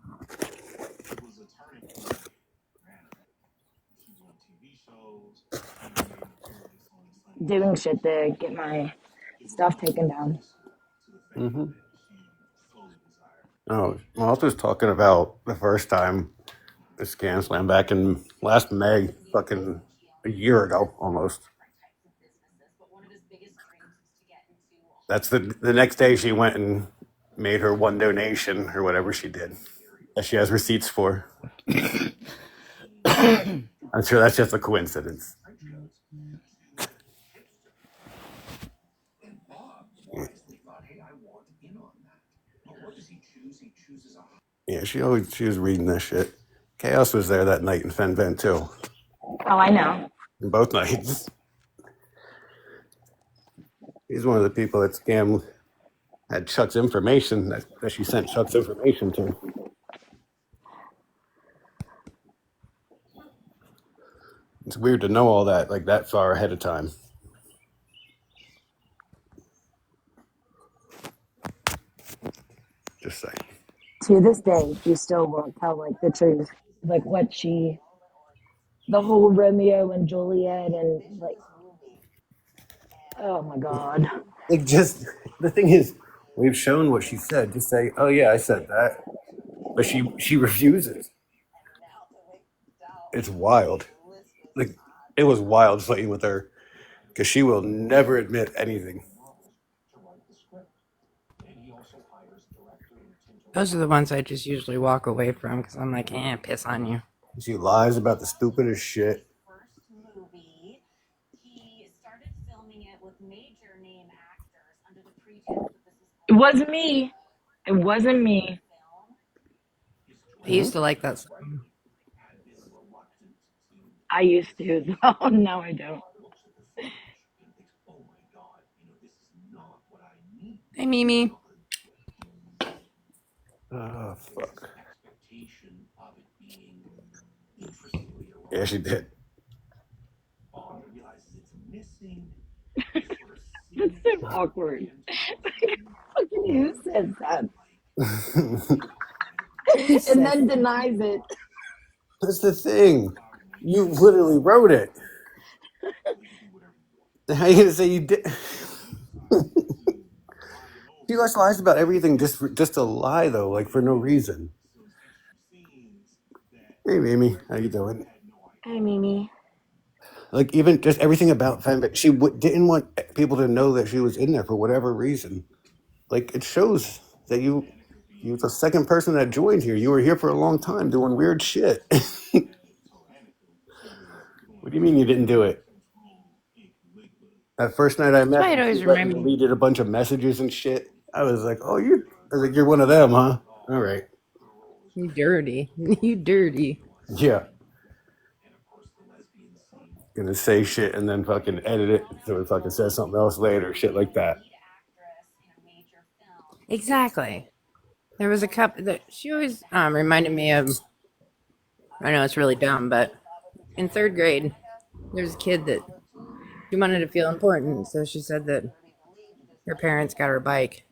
doing shit to get my stuff taken down. Mm-hmm. Oh, well, I was just talking about the first time the Scam Slam back in last May, fucking a year ago almost. That's the next day she went and made her one donation or whatever she did that she has receipts for. I'm sure that's just a coincidence. Yeah, she was reading this shit. Chaos was there that night in Fen Vent too. Oh, I know. Both nights. He's one of the people that Scam had Chuck's information that she sent Chuck's information to. It's weird to know all that like that far ahead of time. Just saying. To this day, she still won't tell like the truth, like what she, the whole Romeo and Juliet, and like, oh my god. Like, just the thing is, we've shown what she said. Just say, "Oh yeah, I said that," but she refuses. It's wild. Like, it was wild fighting with her because she will never admit anything. Those are the ones I just usually walk away from because I'm like, piss on you. She lies about the stupidest shit. First movie, he started filming it with major name actors under the pretense that this is It wasn't me. It wasn't me. film. I used to like that song. I used to as well. No, I don't. Hey, Mimi. Oh fuck. Yeah, she did. That's so awkward. Fucking who says that? And then denies it. That's the thing. You literally wrote it. How are you gonna say you did? She just lies about everything just to lie though, like for no reason. Hey, Amy, how you doing? Hey, Mimi. Like even just everything about Fanbit, she didn't want people to know that she was in there for whatever reason. Like it shows that you was the second person that joined here. You were here for a long time doing weird shit. What do you mean you didn't do it? That first night I That's why met I'd her, she always remember. deleted a bunch of messages and shit. I was like, oh, you. I was like, you're one of them, huh? All right. You dirty. You dirty. Yeah. Gonna say shit and then fucking edit it so it fucking says something else later, shit like that. Actress in a major film. Exactly. There was a couple that she always reminded me of. I know it's really dumb, but in third grade, there was a kid that she wanted to feel important, so she said that her parents got her a bike,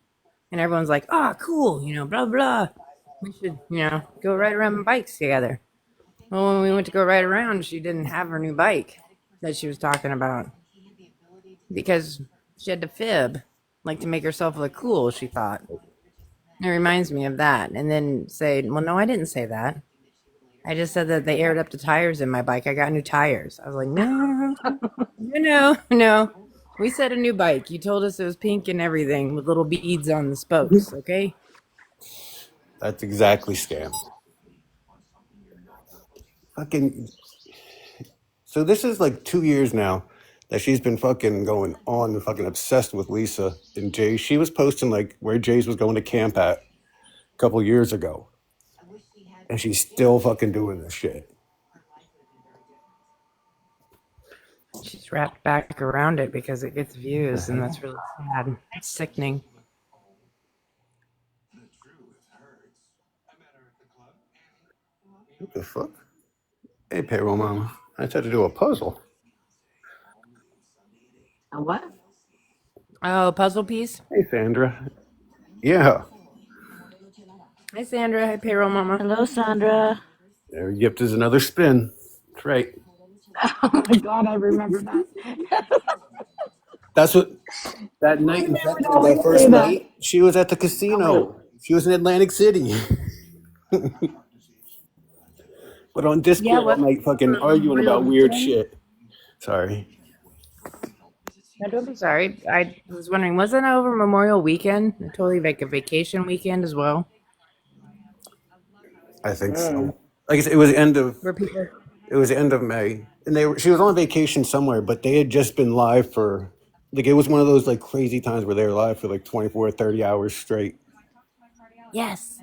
and everyone's like, "Oh, cool," blah blah. We should, go ride around on bikes together. Well, when we went to go ride around, she didn't have her new bike that she was talking about because she had to fib, like to make herself look cool. She thought. It reminds me of that, and then say, "Well, no, I didn't say that. I just said that they aired up the tires in my bike. I got new tires." I was like, "No, no. We said a new bike. You told us it was pink and everything with little beads on the spokes, okay?" That's exactly scam. Fucking. So this is like 2 years now that she's been fucking going on and fucking obsessed with Lisa and Jay. She was posting like where Jay's was going to camp at a couple years ago. And she's still fucking doing this shit. She's wrapped back around it because it gets views, and that's really sad. It's sickening. What the fuck? Hey, payroll mama. I just had to do a puzzle. A what? Oh, puzzle piece. Hey, Sandra. Yeah. Hi, Sandra. Hi, payroll mama. Hello, Sandra. There yipped is another spin. That's right. Oh my god, I remember that. That's what that night in would Texas, always that first say that. night, she was at the casino. She was in Atlantic City. But on Yeah, Discord, what? I'm like fucking arguing about weird shit. Sorry. No, don't be sorry. I was wondering, wasn't it over Memorial Weekend? Totally like a vacation weekend as well, I think so. Like I said, it was the end of where people. May, and she was on vacation somewhere, but they had just been live for like it was one of those like crazy times where they were live for like 24 or 30 hours straight. Yes.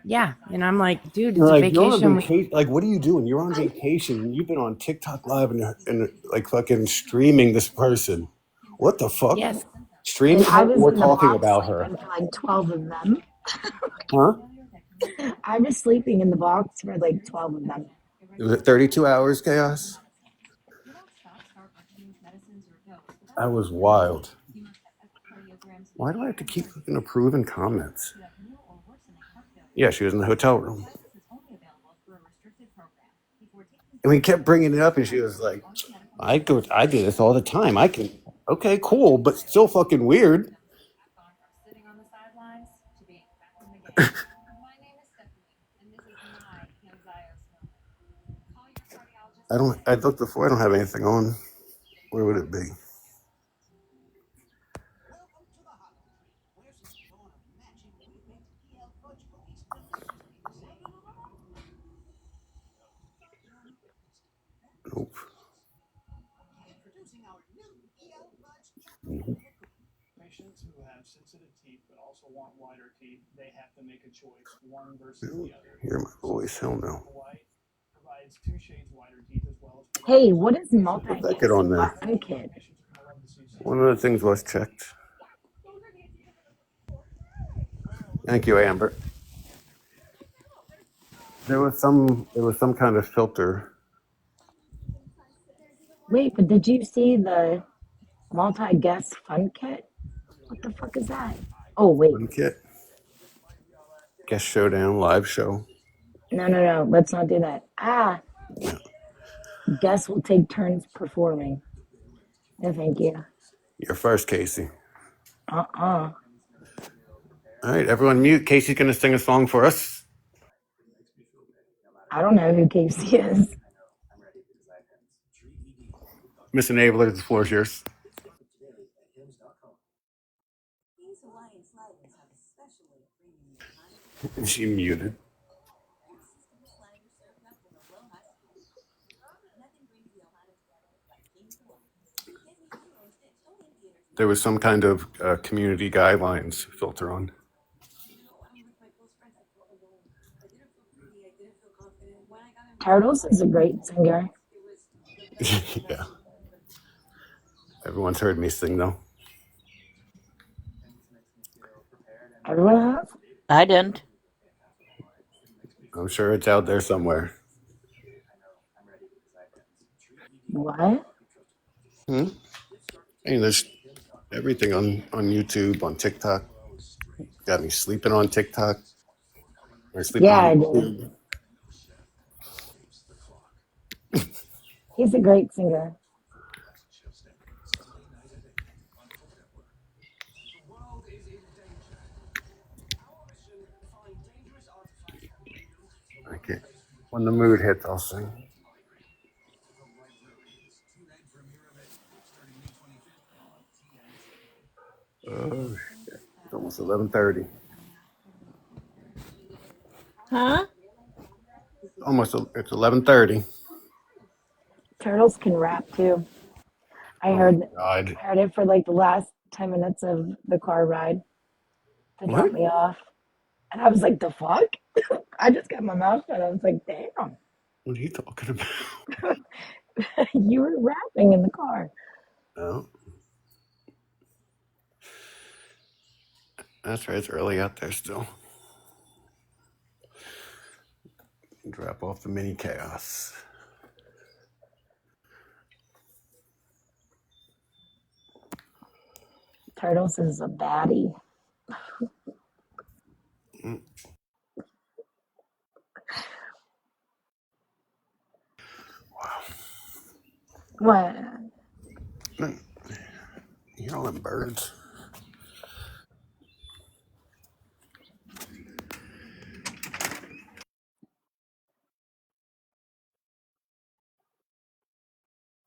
Yeah, and I'm like, dude, You're it's a like you're on vacation week. vacation. Like, what are you doing? You're on vacation. And you've been on TikTok live and like fucking streaming this person. What the fuck? Yes. Streaming I her was or in the talking box about her? sleeping for like 12 of them. Huh? I was sleeping in the box for like 12 of them. Was it 32 hours chaos? That was wild. Why do I have to keep fucking approving comments? Yeah, she was in the hotel room. And we kept bringing it up, and she was like, I do this all the time. I can, okay, cool, but still fucking weird. I looked before, I don't have anything on. Where would it be? Nope. Nope. Hear my voice, hell no. Hey, what is Put that multi-guest kid on there. fun kit? One of the things was checked. Thank you, Amber. There was some kind of filter. Wait, but did you see the multi-guest fun kit? What the fuck is that? Oh, wait. One kit. Guest showdown, live show. No. Let's not do that. Ah, guests will take turns performing. No, thank you. You're first, Casey. Uh-uh. All right, everyone mute. Casey's going to sing a song for us. I don't know who Casey is. Miss Enabler, the floor is yours. She muted. There was some kind of community guidelines filter on. Turtles is a great singer. Yeah. Everyone's heard me sing, though. Everyone has? I didn't. I'm sure it's out there somewhere. What? Hey, there's everything on YouTube, on TikTok. Got me sleeping on TikTok. Or sleeping Yeah, on I YouTube. do. He's a great singer. Okay. When the mood hits, I'll sing. Oh, shit. It's almost 11:30. Huh? It's 11:30. Turtles can rap too. I Oh, heard God. heard it for like the last 10 minutes of the car ride to drop What? me off. And I was like, the fuck? I just got my mouth shut. I was like, damn. What are you talking about? You were rapping in the car. Oh, that's right. It's early out there still. Drop off the mini chaos. Turtles is a baddie. Wow. What? You hear all them birds?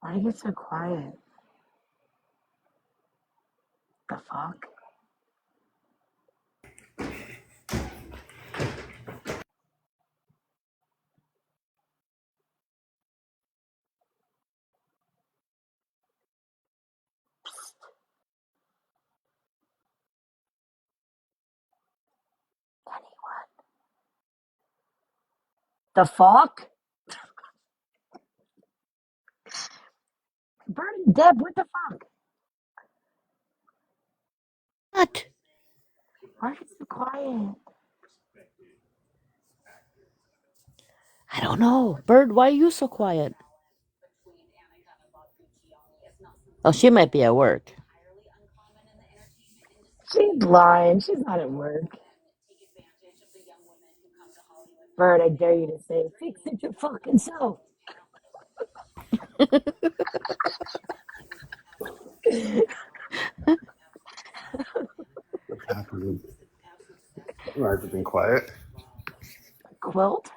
Why do you get so quiet? The fuck? Anyone? The fuck? Bert and Deb, what the fuck? What? Why are you so quiet? I don't know. Bird, why are you so quiet? Oh, she might be at work. She's lying. She's not at work. Bird, I dare you to say, fix it your fucking self. What's happening? Why has it been quiet? Quilt?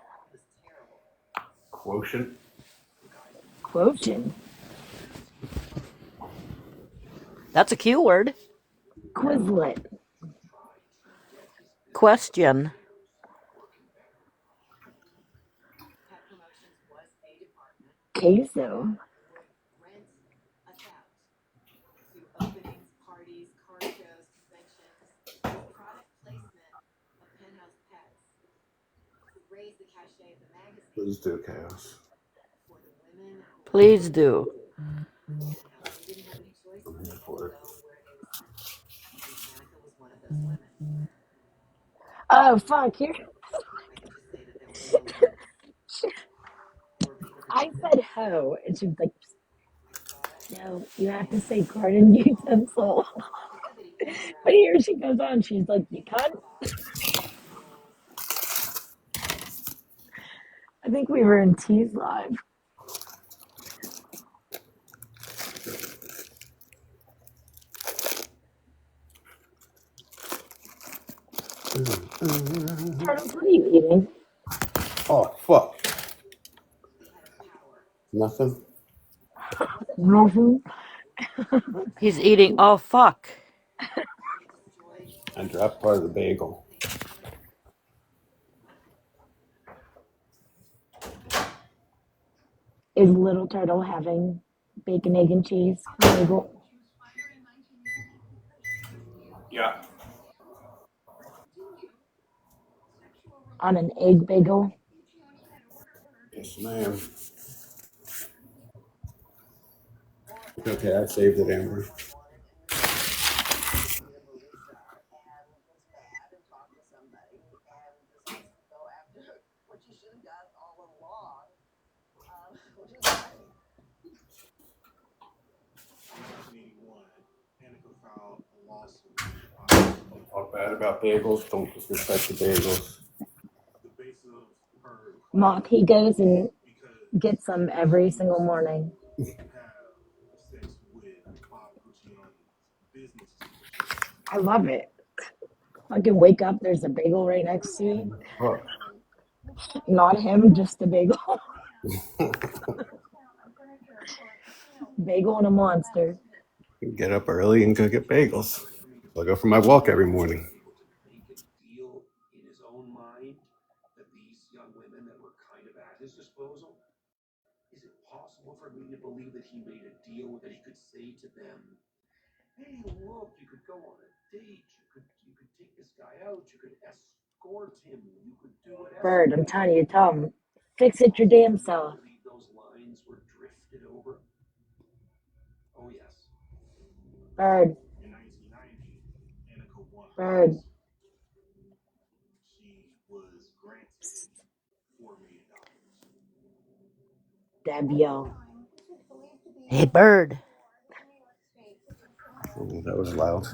Quotient. Quotient? That's a Q word. Quizlet? Question. Queso? Please do chaos. Please do. I'm here for it. Oh, fuck, here. I said hoe, and she was like, no, you have to say garden utensil. But here she goes on, she's like, you cunt. I think we were in Tease Live. Turtles, what are you eating? Oh fuck! Nothing. Nothing. He's eating. Oh, fuck. I dropped part of the bagel. Is Little Turtle having bacon, egg, and cheese bagel Yeah. on an egg bagel? Yes, ma'am. Okay, I saved it, Amber. Don't talk bad about bagels. Don't disrespect the bagels. Moth, he goes and gets them every single morning. I love it. I can wake up, there's a bagel right next to you. Oh. Not him, just a bagel. Bagel and a monster. Get up early and go get bagels. I go for my walk every morning. Bird, I'm telling you, tell him, fix it your damn self. Bird. Bird. Debio. Hey, Bird. Oh, that was loud.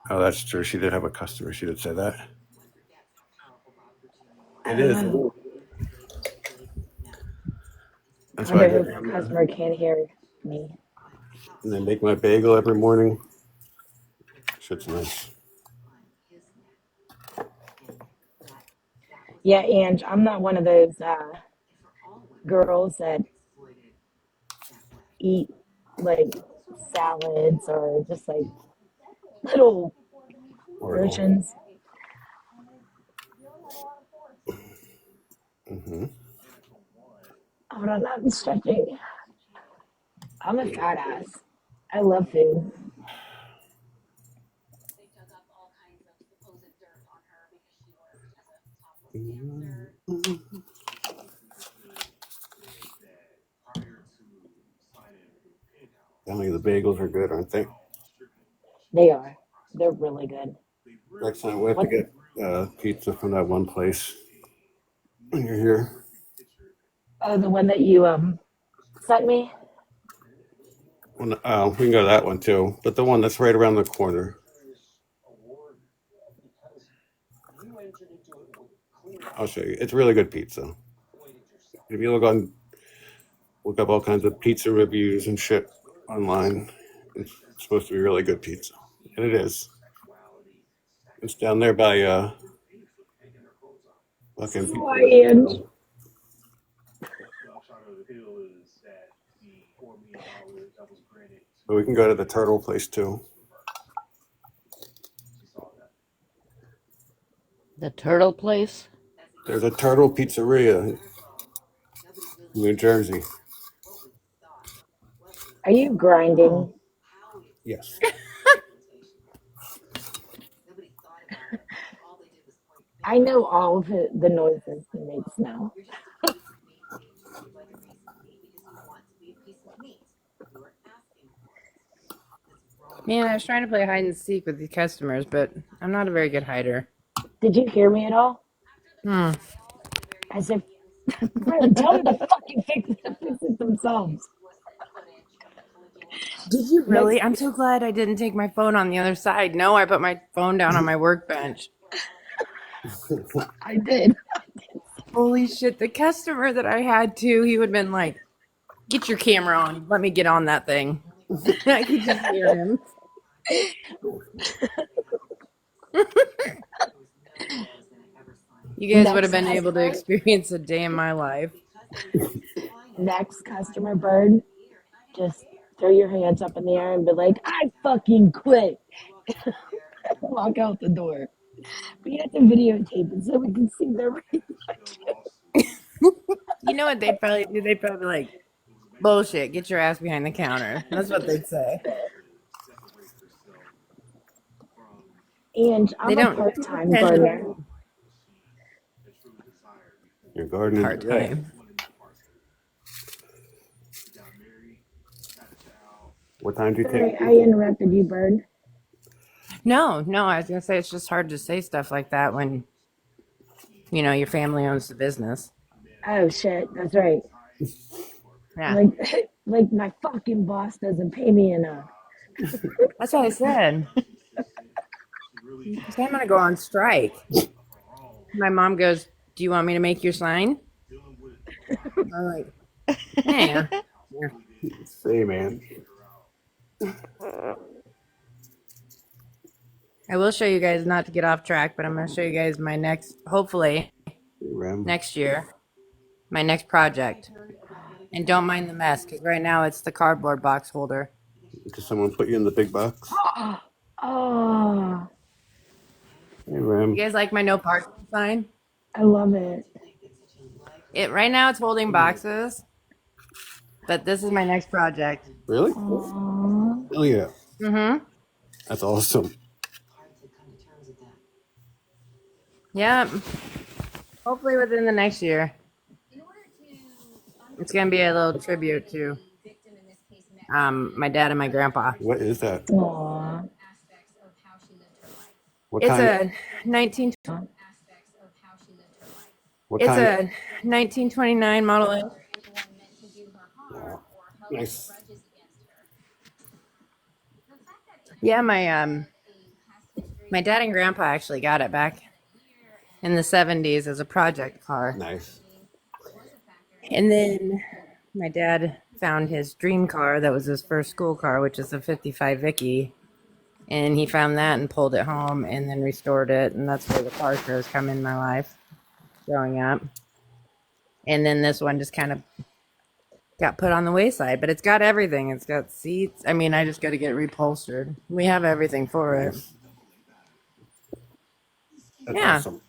Oh, that's true. She did have a customer. She did say that. It is. Oh, That's I why I wonder get if the customer can't hear me. and I make my bagel every morning. Shit's nice. Yeah, Ange, I'm not one of those girls that eat like salads or just like little portions. Mm-hmm. Hold on, I'm stretching. I'm a fat ass. I love food. Telling you the bagels are good, aren't they? They are. They're really good. Next time we have to What? get pizza from that one place when you're here. Oh, the one that you sent me? Well, we can go to that one too, but the one that's right around the corner. I'll show you. It's really good pizza. If you look up all kinds of pizza reviews and shit online, it's supposed to be really good pizza, and it is. It's down there by fucking So Pizza I am. Hut. But we can go to the turtle place too. The turtle place. There's a turtle pizzeria in New Jersey. Are you grinding? Yes. I know all of the noises he makes now. Man, I was trying to play hide and seek with the customers, but I'm not a very good hider. Did you hear me at all? Hmm. As if, bro, tell them to fucking fix it themselves. Did you really? Next, I'm so glad I didn't take my phone on the other side. No, I put my phone down on my workbench. I did. Holy shit, the customer that I had too, he would have been like, get your camera on. Let me get on that thing. I could just hear him. You guys would have been able to experience a day in my life. Next customer bird, just throw your hands up in the air and be like, I fucking quit. Walk out the door. But you have to videotape it so we can see their reaction. You know what they'd probably do? They'd probably be like, bullshit, get your ass behind the counter. That's what they'd say. And I'm They a don't part-time tend to- gardener. Your garden is Part time. What time do you Sorry, take? I interrupted you, bird. No, I was gonna say it's just hard to say stuff like that when your family owns the business. Oh shit, that's right. Yeah, Like my fucking boss doesn't pay me enough. that's what I said. I'm gonna go on strike. My mom goes, "Do you want me to make your sign?" I'm like, "Yeah." Say, man. I will show you guys, not to get off track, but I'm gonna show you guys my hopefully Ram. next year, my next project. And don't mind the mess, because right now it's the cardboard box holder. Did someone put you in the big box? Oh, Hey, Ram. You guys like my no parking sign? I love it. Right now it's holding boxes, but this is my next project. Really? Aw. Oh, yeah. Mm-hmm. That's awesome. Yeah. Hopefully within the next year. It's gonna be a little tribute to my dad and my grandpa. What is that? Aw. What It's kind? a 19 What it's kind? a 1929 Model A. Wow. Nice. Yeah, my dad and grandpa actually got it back in the 70s as a project car. Nice. And then my dad found his dream car that was his first school car, which is a 55 Vicky. And he found that and pulled it home and then restored it. And that's where the car shows come in my life growing up. And then this one just kind of got put on the wayside. But it's got everything. It's got seats. I mean, I just got to get it reupholstered. We have everything for it. That's Yeah. awesome.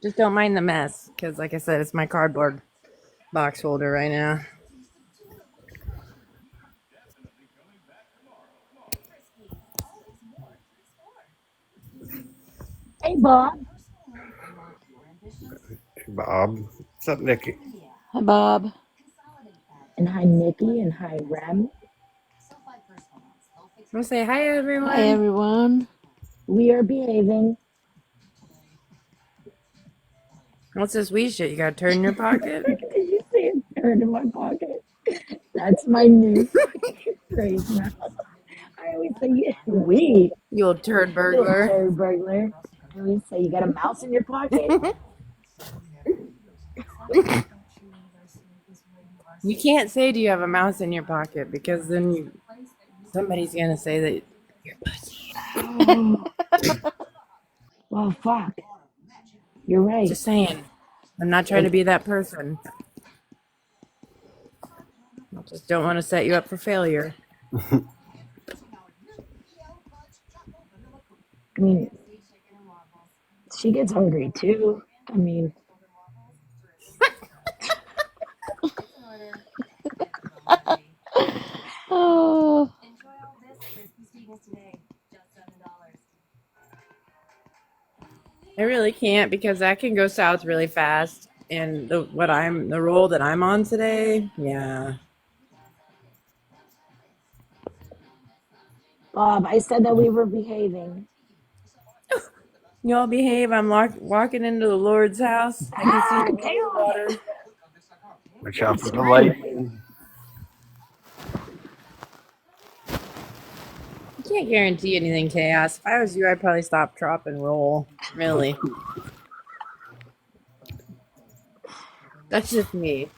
Just don't mind the mess. Because, like I said, it's my cardboard box holder right now. Hey, Bob. Hey, Bob. What's up, Nikki? Hi, Bob. And hi, Nikki, and hi, Rem. I'm going to say hi, everyone. Hi, everyone. We are behaving. What's this weed shit? You got to turn in your pocket? Did you see it turn in my pocket? That's my new fucking phrase now. I always say, we. You old turd Little burglar. turd burglar. You say you got a mouse in your pocket? You can't say, "Do you have a mouse in your pocket?" because then somebody's gonna say that you're pussy. Oh, well, fuck. You're right. Just saying. I'm not trying to be that person. I just don't want to set you up for failure. I mean, she gets hungry too. I mean, Oh, Enjoy all this crispy sweetness today. Just $7. I really can't because that can go south really fast. And the role that I'm on today, yeah. Bob, I said that we were behaving. Y'all behave. I'm walking into the Lord's house. I can see the holy water. Watch out for That's the right. lightning. I can't guarantee anything, Chaos. If I was you, I'd probably stop, drop, and roll. Really. That's just me.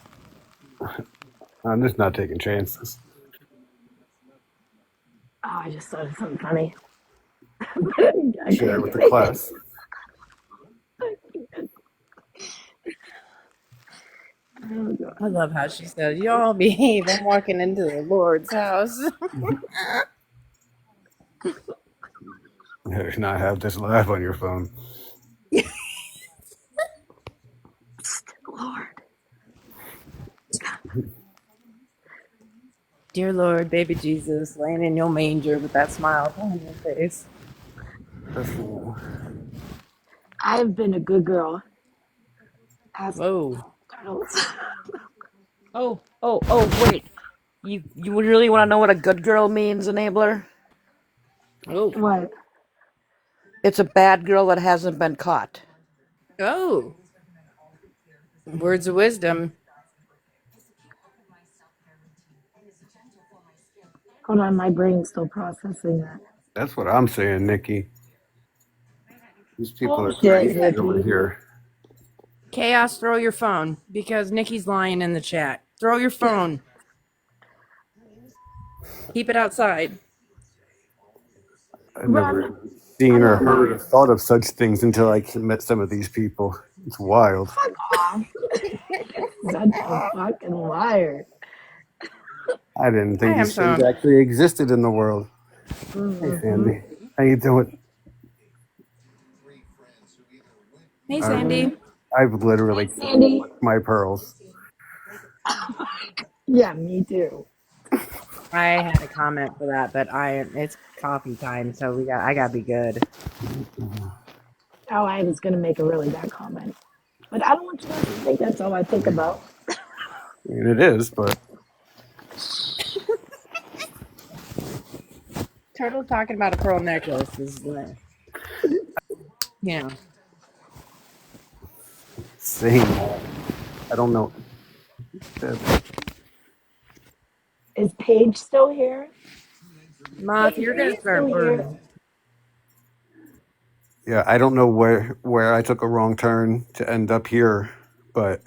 I'm just not taking chances. Oh, I just thought of something funny. I Share couldn't with the say it. class. Oh, God. I love how she says, "Y'all behave. I'm walking into the Lord's house." You not have this live on your phone. Lord. Dear Lord, baby Jesus, laying in your manger with that smile upon your face. I've been a good girl. Ask Whoa. turtles. oh, wait. You really want to know what a good girl means, Enabler? Oh. What? It's a bad girl that hasn't been caught. Oh. Words of wisdom. Hold on, my brain's still processing that. That's what I'm saying, Nikki. These people are Bullshit, crazy over Nikki. here. Chaos, throw your phone because Nikki's lying in the chat. Throw your phone. Keep it outside. I've never Run. seen I'm or not heard lying. or thought of such things until I met some of these people. It's wild. Fuck off. Such a fucking liar. I didn't I think am these things so. actually existed in the world. Hey, Mm-hmm. Sandy. How you doing? Hey, I, Sandy. I've literally Sandy. collected my pearls. Yeah, me too. I had a comment for that, but it's coffee time, so I gotta be good. Oh, I was gonna make a really bad comment, but I don't want you guys to think that's all I think about. I mean, it is, but Turtle talking about a pearl necklace is, you know. same. I don't know. Is Paige still here? Moth, Paige, you're are gonna you still start here? burning. Yeah, I don't know where I took a wrong turn to end up here, but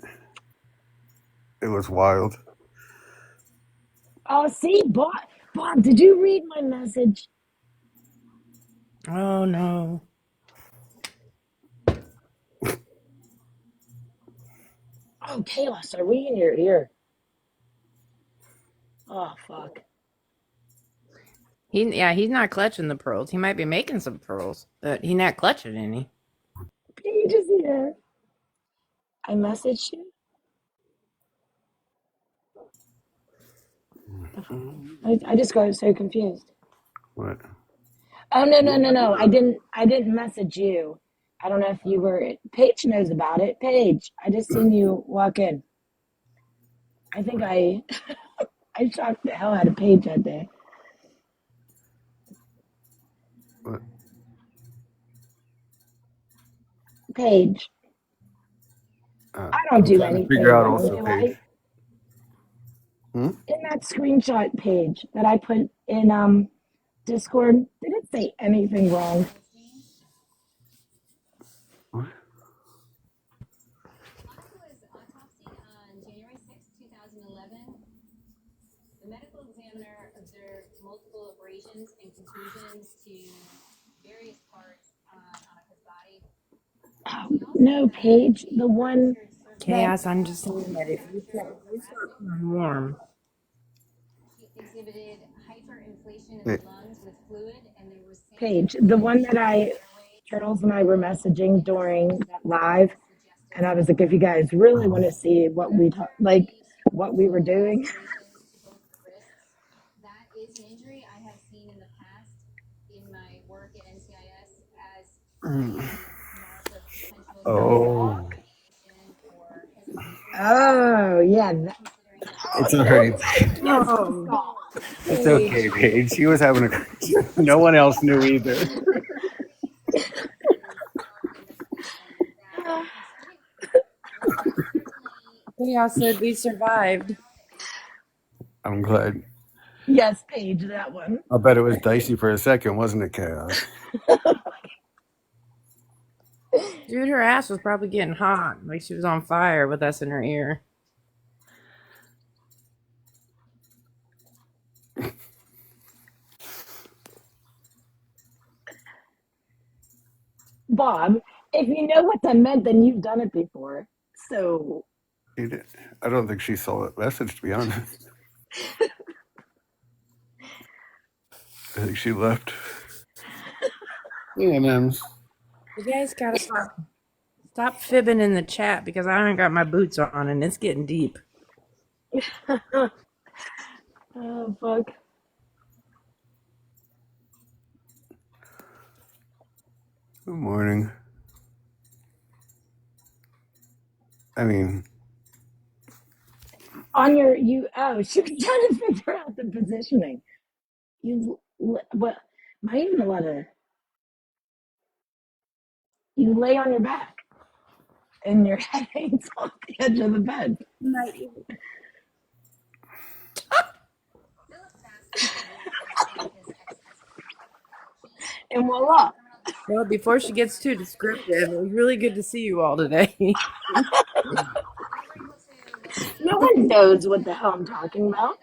it was wild. Oh, see, Bob. Bob, did you read my message? Oh no. Oh, Chaos, are we in your ear? Oh, fuck. He's not clutching the pearls. He might be making some pearls, but he's not clutching any. Paige is here. I messaged you. I just got so confused. What? Oh no. I didn't message you. I don't know if you were Paige knows about it. Paige, I just seen you walk in. I think I I shocked the hell out of Paige that day. What? Paige, Uh, I don't I'm do trying to figure anything out wrong, also, do Paige. I? Hmm? In that screenshot page that I put in Discord, did it say anything wrong? abrasions and contusions to various parts on his body. He also No, had Paige, a the one fractured cervical that Chaos, I'm just saying that if you start feeling warm, He exhibited hyperinflation in Eh, the lungs with fluid, and there was Paige, sanity the in one the that I airway. Turtles and I were messaging during that live, Suggested and I was like, if you guys really want oh, to see what we talk, like what we were doing, lacerations to both the wrists. That is an injury I have seen in the past in my work at NCIS as mm, a mark of potential the oh, walk. examination or hesitation, Oh yeah, considering that it's the already. yes, oh, stop. It's Paige. okay, Paige. She was having a. No one else knew either. is an investigation that concerning certainly Chaos said we survived. I'm glad. Yes, Paige, that one. I bet it was dicey for a second, wasn't it, Chaos? Dude, her ass was probably getting hot. Like she was on fire with us in her ear. Bob, if you know what that meant, then you've done it before. So She did. I don't think she saw that message, to be honest. I think she left. Yeah, Mims. You guys gotta stop fibbing in the chat because I haven't got my boots on and it's getting deep. oh fuck. Good morning. I mean, On your she was trying to figure out the positioning. What? Am I even allowed to? You lay on your back, and your head hangs off the edge of the bed, and voila! Well, before she gets too descriptive, it was really good to see you all today. No one knows what the hell I'm talking about.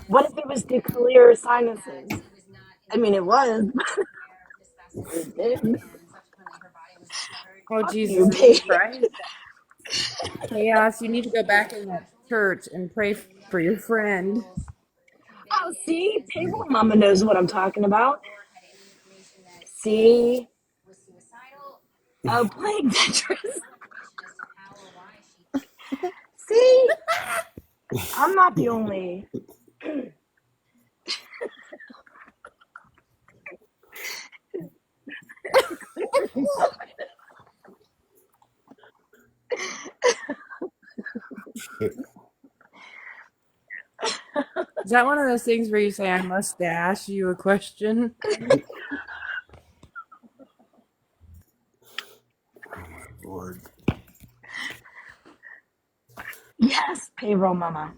What if it was to clear sinuses? I mean, it was. It did. Oh, Fuck Jesus you, Paige. Christ. Chaos, you need to go back in that church and pray for your friend. Oh, see, Payroll Mama knows what I'm talking about. See, oh, playing Tetris. See, I'm not the only. Is that one of those things where you say, I must ask you a question? Lord. Yes, Payroll Mama.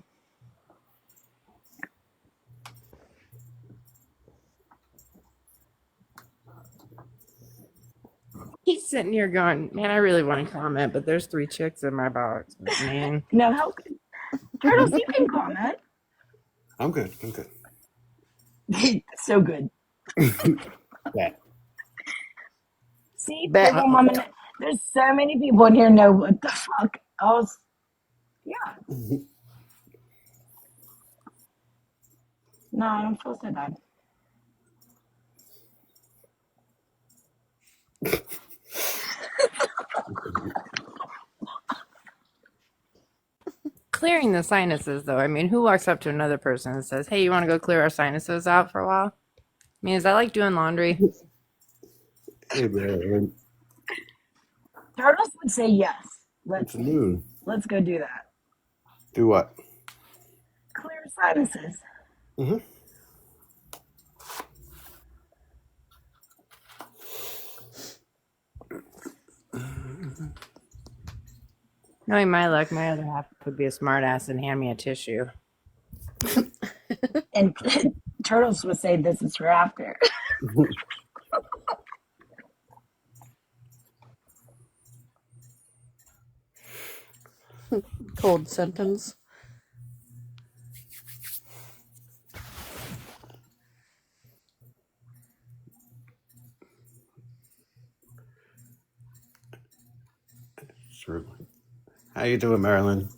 He's sitting here going, man, I really want to comment, but there's 3 chicks in my box. Man. No, help. Turtles, you can comment. I'm good. I'm good. So good. Yeah. See, Bet. Payroll Mama. There's so many people in here know what the fuck else. Yeah. No, I don't feel so bad. Clearing the sinuses, though. I mean, who walks up to another person and says, hey, you want to go clear our sinuses out for a while? I mean, is that like doing laundry? Hey, man. Turtles would say yes. It's noon. Let's go do that. Do what? Clear sinuses. Mm-hmm. Knowing my luck, my other half would be a smartass and hand me a tissue. And Turtles would say this is for after. Cold sentence. True. How you doing, Marilyn?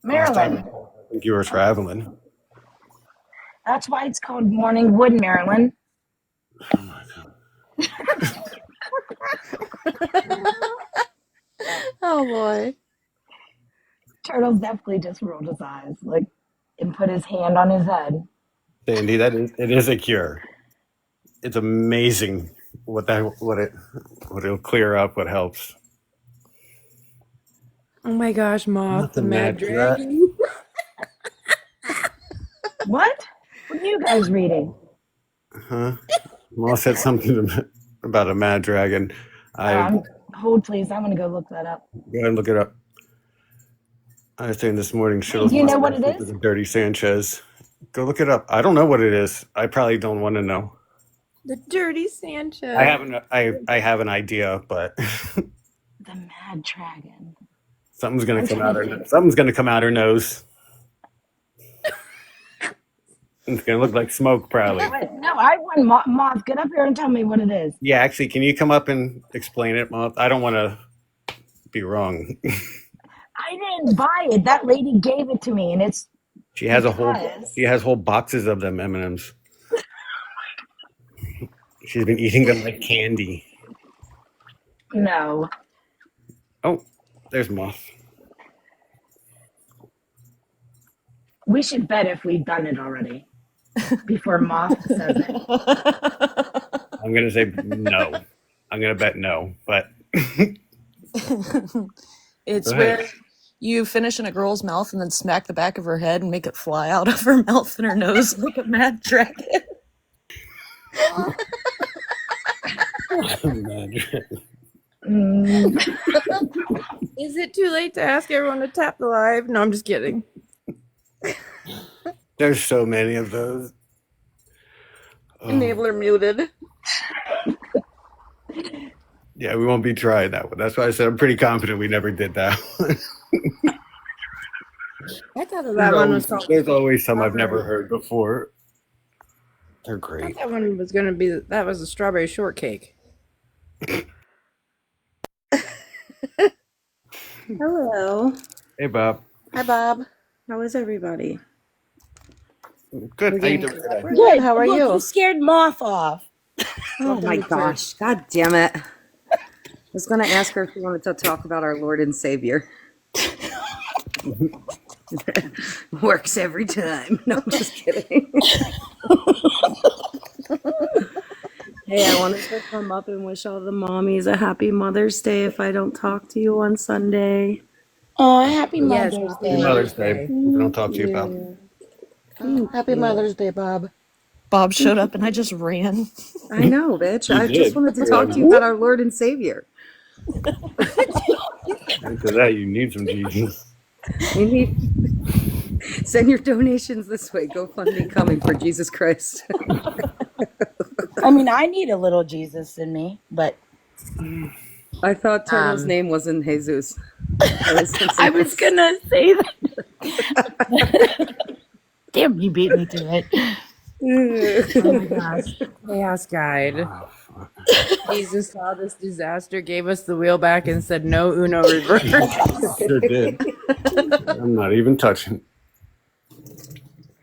Last time Maryland. I think you were traveling. That's why it's called Morning Wood, Maryland. Oh my God. Oh boy. Turtles definitely just rolled his eyes, like, and put his hand on his head. Sandy, it is a cure. It's amazing what it'll clear up, what helps. Oh my gosh, Moth, Not the the Mad Mad Dra- Dragon. What? What are you guys reading? Huh? Moss said something about a mad dragon. Hold, please. I'm gonna go look that up. Go ahead and look it up. I was saying this morning, Wait, Shittles do you know what mustache it is is? a dirty Sanchez. Go look it up. I don't know what it is. I probably don't want to know. The Dirty Sanchez. I have an idea, but The Mad Dragon. something's gonna I'm come trying out to her think. something's gonna come out her nose. It's gonna look like smoke, probably. Wait, no, I want Moth. Get up here and tell me what it is. Yeah, actually, can you come up and explain it, Moth? I don't want to be wrong. I didn't buy it. That lady gave it to me, and it's She has because whole boxes of them M&Ms. She's been eating them like candy. no. Oh, there's Moth. We should bet if we've done it already before Moth says it. I'm gonna say no. I'm gonna bet no, but It's go where ahead. you finish in a girl's mouth and then smack the back of her head and make it fly out of her mouth and her nose like a mad dragon. Mm, Is it too late to ask everyone to tap the live? No, I'm just kidding. There's so many of those. Oh, Enabler muted. yeah, we won't be trying that one. That's why I said I'm pretty confident we never did that one. I thought that one was called. There's always some I've never heard before. They're I thought great. that one was gonna be. That was a strawberry shortcake. Hello. Hey, Bob. Hi, Bob. How is everybody? Good. We're How you getting doing today? Good. How are Look, you? you scared Moth off. Oh Welcome my to church. gosh. God damn it. I was going to ask her if she wanted to talk about our Lord and Savior. Works every time. No, I'm just kidding. Hey, I wanted to come up and wish all the mommies a happy Mother's Day if I don't talk to you on Sunday. oh, happy Yes, Mother's happy Happy Day. Mother's Day. We don't talk to you about. Happy Mother's Day, Bob. Bob showed up and I just ran. I know, bitch. You I just did. wanted to talk to you about our Lord and Savior. After that, you need some Jesus. You need send your donations this way. GoFundMe coming for Jesus Christ. I mean, I need a little Jesus in me, but I thought Turtle's Um, name wasn't Jesus. I was gonna say that. Damn, you beat me to it. Oh my gosh. Chaos Guide. Oh, fuck. Jesus saw this disaster, gave us the wheel back, and said, "No Uno reverse." Sure did. I'm not even touching.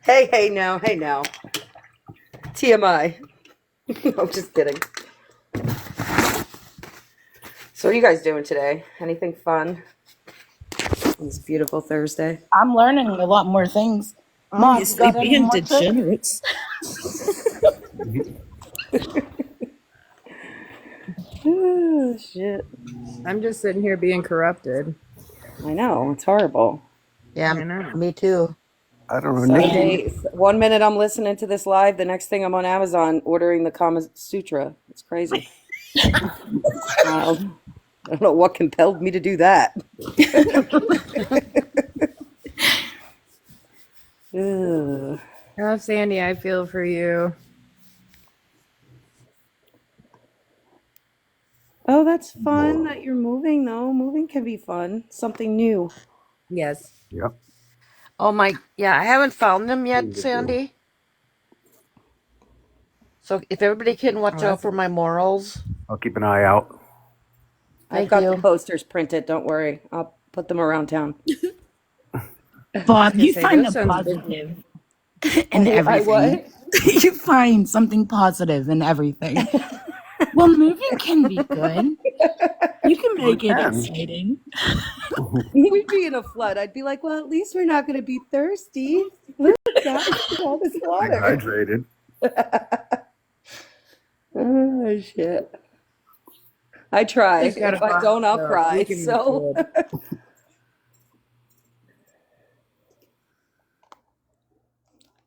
Hey now. TMI. I'm just kidding. So what are you guys doing today? Anything fun? On this beautiful Thursday. I'm learning a lot more things. Mom, you Obviously, got any being more tricks? degenerates. Oh, shit. I'm just sitting here being corrupted. I know. It's horrible. Yeah, I know. me too. I don't know. Nikki. Sunday, 1 minute I'm listening to this live, the next thing I'm on Amazon ordering the Kama Sutra. It's crazy. Wild. I don't know what compelled me to do that. Ugh. Oh, Sandy, I feel for you. Oh, that's fun that you're moving, though. Moving can be fun. Something new. Yes. Yep. Oh my, yeah, I haven't found them yet, Sandy. So if everybody can watch out for my morals. I'll keep an eye out. I've Thank got the you. posters printed. Don't worry. I'll put them around town. Bob, Gonna you say find those the sounds good. positive in I everything. what? You find something positive in everything. Well, moving can be good. You can We make it can. exciting. We'd be in a flood. I'd be like, well, at least we're not going to be thirsty. Look, guys, look at all this Stay water. hydrated. Oh, shit. I try. Just got a If I box, don't, I'll so cry. we can move So, forward.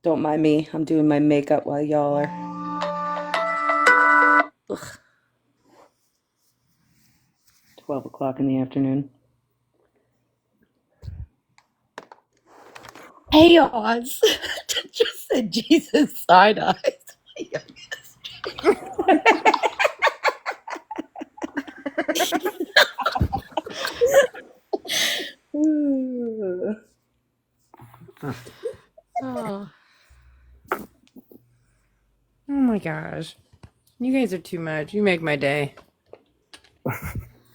don't mind me. I'm doing my makeup while y'all are. Ugh, 12 o'clock in the afternoon. Hey, Oz. Just said Jesus side eyes. Oh, Oh my gosh. You guys are too much. You make my day.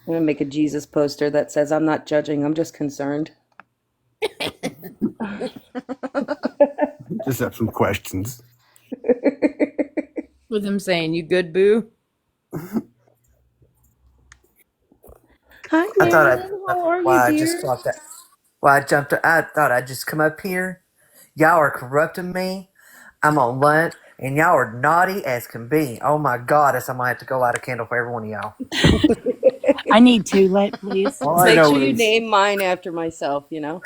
I'm going to make a Jesus poster that says, I'm not judging, I'm just concerned. Just have some questions. With him saying, "You good, boo?" Hi, I thought I, Marion. How are well, you, I just dear? thought that. Well, I thought I'd just come up here. Y'all are corrupting me. I'm on lunch, and y'all are naughty as can be. Oh my goddess, I'm gonna have to go light a candle for every one of y'all. I need to let please. All I Make know sure you is name mine after myself, you know?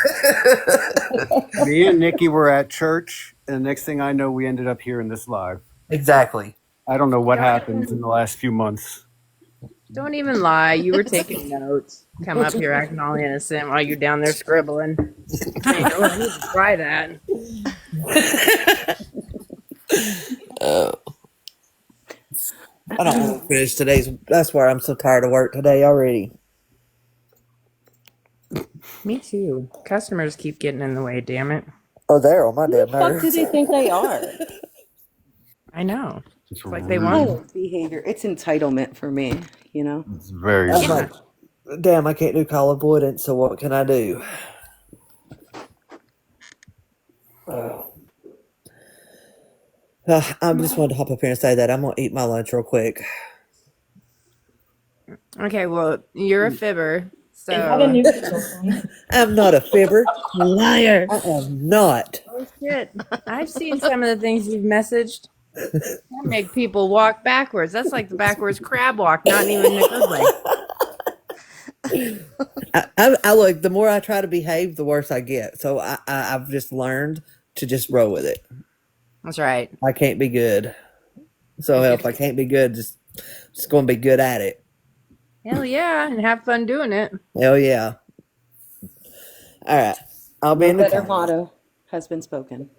me and Nikki were at church, and the next thing I know, we ended up here in this live. Exactly. I don't know what Don't happens in even, the last few months. don't even lie. You were taking notes. Come up here acting all innocent while you're down there scribbling. Saying, "Oh, I need to try that." I don't want to finish today's. That's why I'm so tired of work today already. Me too. Customers keep getting in the way. Damn it. Oh, they're on my Who damn the fuck do nerves. they think they are? I know. It's It's like they want. rude. Silent behavior. It's entitlement for me, you know? It's very I'm rude. like, damn, I can't do call avoidance. So what can I do? I just wanted to hop up here and say that I'm gonna eat my lunch real quick. Okay, well, you're a fibber, Is that a so. new girlfriend? I'm not a fibber. Liar. I am not. Oh shit! I've seen some of the things you've messaged. That make people walk backwards. That's like the backwards crab walk, not even in a good way. I look. The more I try to behave, the worse I get. So I've just learned to just roll with it. That's right. I can't be good. So if I can't be good, just going to be good at it. Hell yeah, and have fun doing it. Hell yeah. All right. I'll be No in the better comments. motto has been spoken.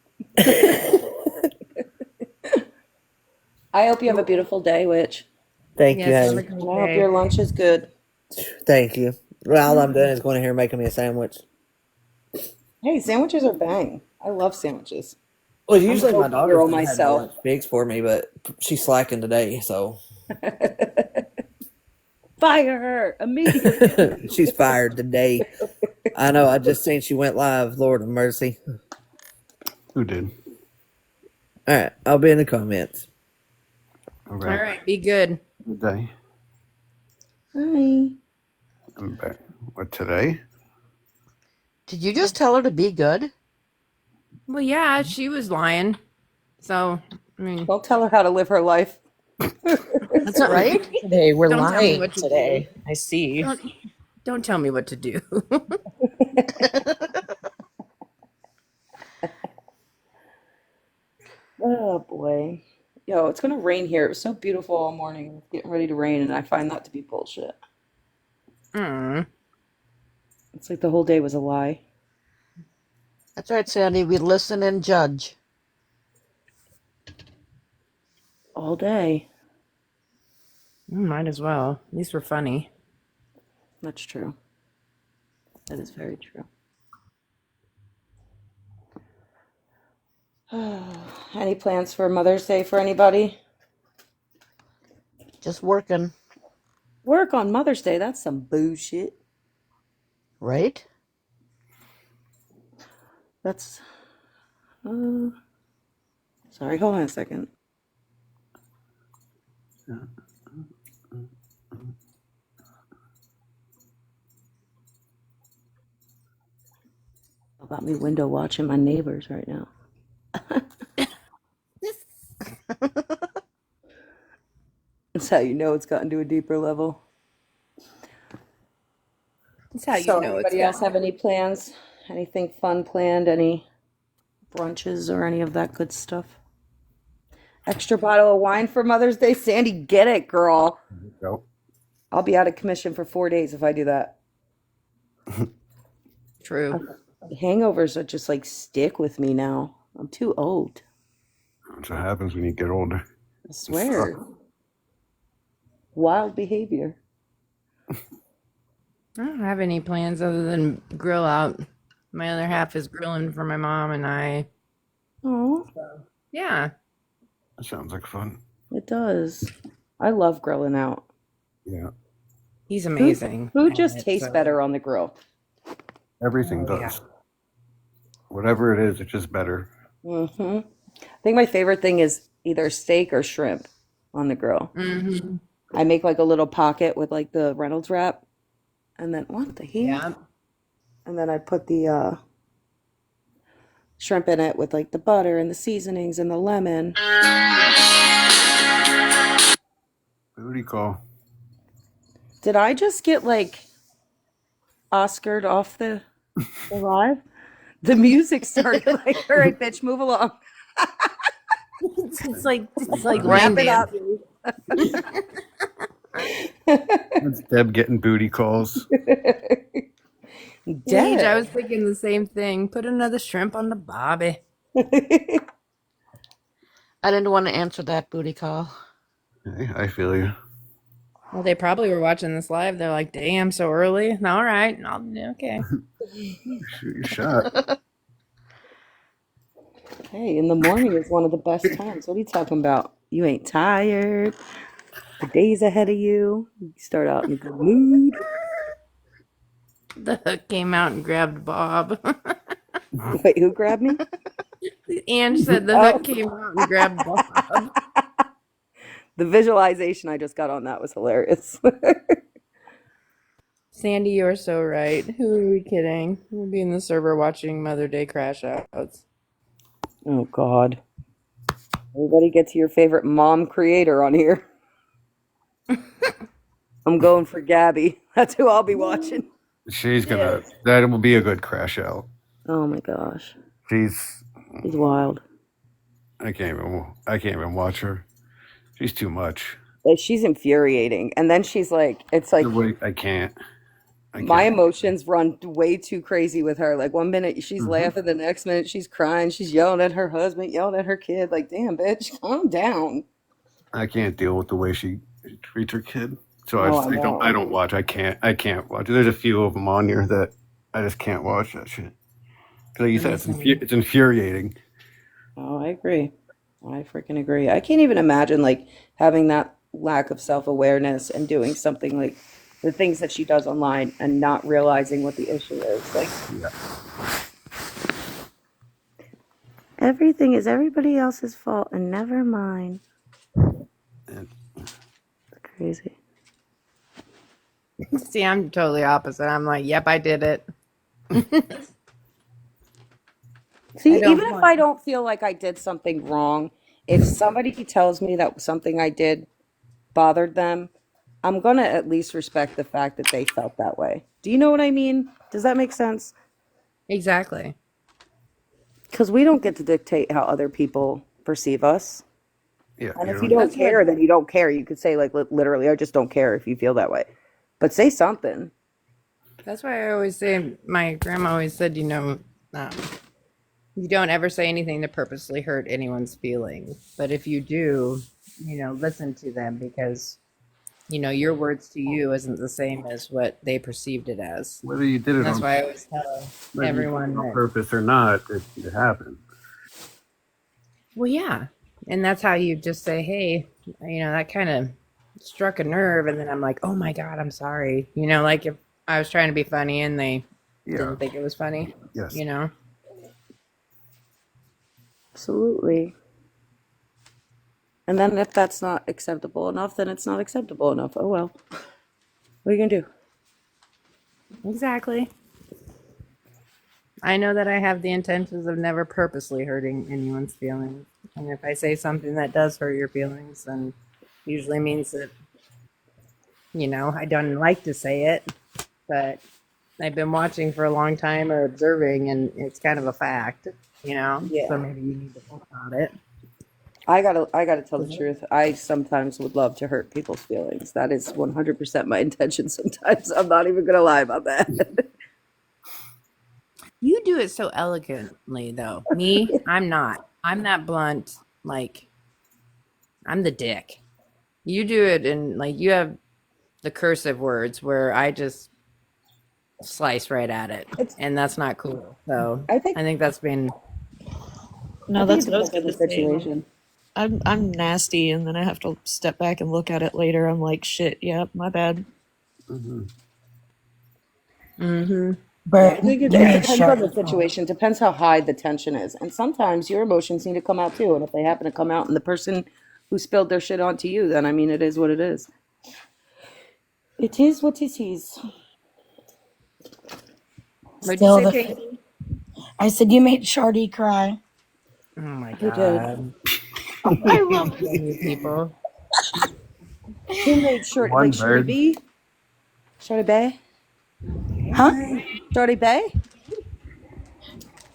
I hope you have a beautiful day, Witch. Thank you, Yes, have a honey. And great I hope your day. lunch is good. Thank you. Well, all I'm doing is going to here making me a sandwich. Hey, sandwiches are bang. I love sandwiches. Well, I'm a usually my hoagie daughter's girl going to have my myself. lunch fixed for me, but she's slacking today, so Fire her immediately. she's fired today. I know. I just seen she went live. Lord of mercy. Who did? All right. I'll be in the comments. All Okay. right, be good. Good day. Hi. I'm back. What, today? did you just tell her to be good? Well, yeah, she was lying. So, I mean, Don't tell her how to live her life. That's not Right? today. We're don't tell me lying what to today. I see. do. Don't tell me what to do. Oh boy. Yo, it's gonna rain here. It was so beautiful all morning. It's getting ready to rain, and I find that to be bullshit. Mm. It's like the whole day was a lie. That's right, Sandy. We listen and judge. All day. Might as well. At least we're funny. That's true. That is very true. Any plans for Mother's Day for anybody? Just working. Work on Mother's Day. That's some bullshit. Right? That's. Sorry, hold on a second. About me window watching my neighbors right now. That's how you know it's gotten to a deeper level. That's how you So, know it's anybody else have any plans? Anything fun planned? Any brunches or any of that good stuff? Extra bottle of wine for Mother's Day? Sandy, get it, girl. Go. I'll be out of commission for 4 days if I do that. true. Hangovers that just like stick with me now. I'm too old. That's what happens when you get older. I swear. Wild behavior. I don't have any plans other than grill out. My other half is grilling for my mom and I. Oh, Yeah. That sounds like fun. it does. I love grilling out. Yeah. He's amazing. Food at just it, tastes so- better on the grill. Everything Oh, yeah. does. Whatever it is, it's just better. I think my favorite thing is either steak or shrimp on the grill. Mhm. I make like a little pocket with like the Reynolds wrap, and then what the hell? Yeah. And then I put the shrimp in it with like the butter and the seasonings and the lemon. Booty call. Did I just get like Oscared off the live? The music started like, all right, bitch, move along. It's like Wrap line it up. dancing. That's Deb getting booty calls. Gage, I Dead. was thinking the same thing. Put another shrimp on the bobby. I didn't want to answer that booty call. Hey, I feel you. Well, they probably were watching this live. They're like, "Damn, so early." All right, okay. Shoot your shot. Hey, in the morning is one of the best times. What are you talking about? You ain't tired. The day's ahead of you. You start out in a good mood. The hook came out and grabbed Bob. Wait, who grabbed me? Ange said the hook came out and grabbed Bob. The visualization I just got on that was hilarious. Sandy, you're so right. Who are we kidding? We'll be in the server watching Mother Day crash outs. Oh, God. Everybody get to your favorite mom creator on here. I'm going for Gabby. That's who I'll be watching. She's gonna. That will be a good crash out. Oh, my gosh. She's. He's wild. I can't even watch her. She's too much. Like, she's infuriating. And then she's like, it's like I can't. my emotions run way too crazy with her. Like, one minute she's laughing, the next minute she's crying. She's yelling at her husband, yelling at her kid. Like, damn, bitch, calm down. I can't deal with the way she treats her kid. So Oh, I don't. I don't watch. I can't watch. There's a few of them on here that I just can't watch that shit. Because like you said, it's infuriating. Oh, I agree. I freaking agree. I can't even imagine like having that lack of self-awareness and doing something like the things that she does online and not realizing what the issue is. Like, everything is everybody else's fault and never mine. It's crazy. See, I'm totally opposite. I'm like, yep, I did it. See, I don't even if want- I don't feel like I did something wrong, if somebody tells me that something I did bothered them, I'm gonna at least respect the fact that they felt that way. Do you know what I mean? Does that make sense? Exactly. Because we don't get to dictate how other people perceive us. Yeah. And if you don't care, then you don't care. You could say, like, literally, I just don't care if you feel that way. But say something. That's why I always say, my grandma always said, you don't ever say anything to purposely hurt anyone's feelings. But if you do, listen to them because, your words to you isn't the same as what they perceived it as. Whether you did it That's on, why I always tell whether you did it everyone on that, purpose or not, it happened. well, yeah. And that's how you just say, hey, that kind of struck a nerve, and then I'm like, oh my God, I'm sorry. You know, like if I was trying to be funny and they Yeah. didn't think it was funny, Yes. you know? Absolutely. And then if that's not acceptable enough, then it's not acceptable enough. Oh well. What are you gonna do? Exactly. I know that I have the intentions of never purposely hurting anyone's feelings. And if I say something that does hurt your feelings, then usually means that, you know, I don't like to say it, but I've been watching for a long time or observing, and it's kind of a fact, you know? Yeah. So maybe you need to think about it. I gotta tell the truth. I sometimes would love to hurt people's feelings. That is 100% my intention sometimes. I'm not even gonna lie about that. You do it so elegantly, though. Me, I'm not. I'm that blunt, like, I'm the dick. You do it in, like, you have the cursive words where I just slice right at it. And that's not cool. So I I think think that's been, No, I think that's it what I was depends on gonna the say. situation. I'm nasty, and then I have to step back and look at it later. I'm like, shit, yeah, my bad. Yeah, Bert, I think you it made depends on the sure. situation. Depends how high the tension is. And sometimes your emotions need to come out too. And if they happen to come out and the person who spilled their shit onto you, then I mean, it is what it is. It is what it is. what'd you Still say, the. Pinky? I said you made Shardy cry. Oh my Who did? God. I love You people. Who made Shorty, One like Shorty bird. B? Shorty Bay? Huh? Shorty Bay?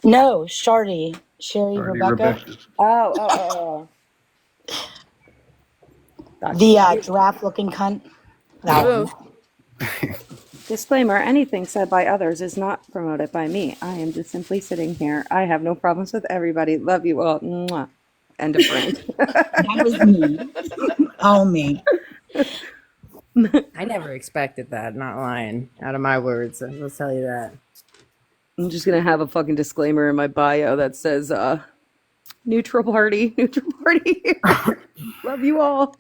No, Shardy. Sherry Already Rebecca. Rebecca. Oh. Gotcha. The giraffe looking cunt. That Oh, one. Disclaimer, anything said by others is not promoted by me. I am just simply sitting here. I have no problems with everybody. Love you all. Mwah. End of rant. That was me. All me. I never expected that, not lying, out of my words. I'll tell you that. I'm just gonna have a fucking disclaimer in my bio that says neutral party. Love you all.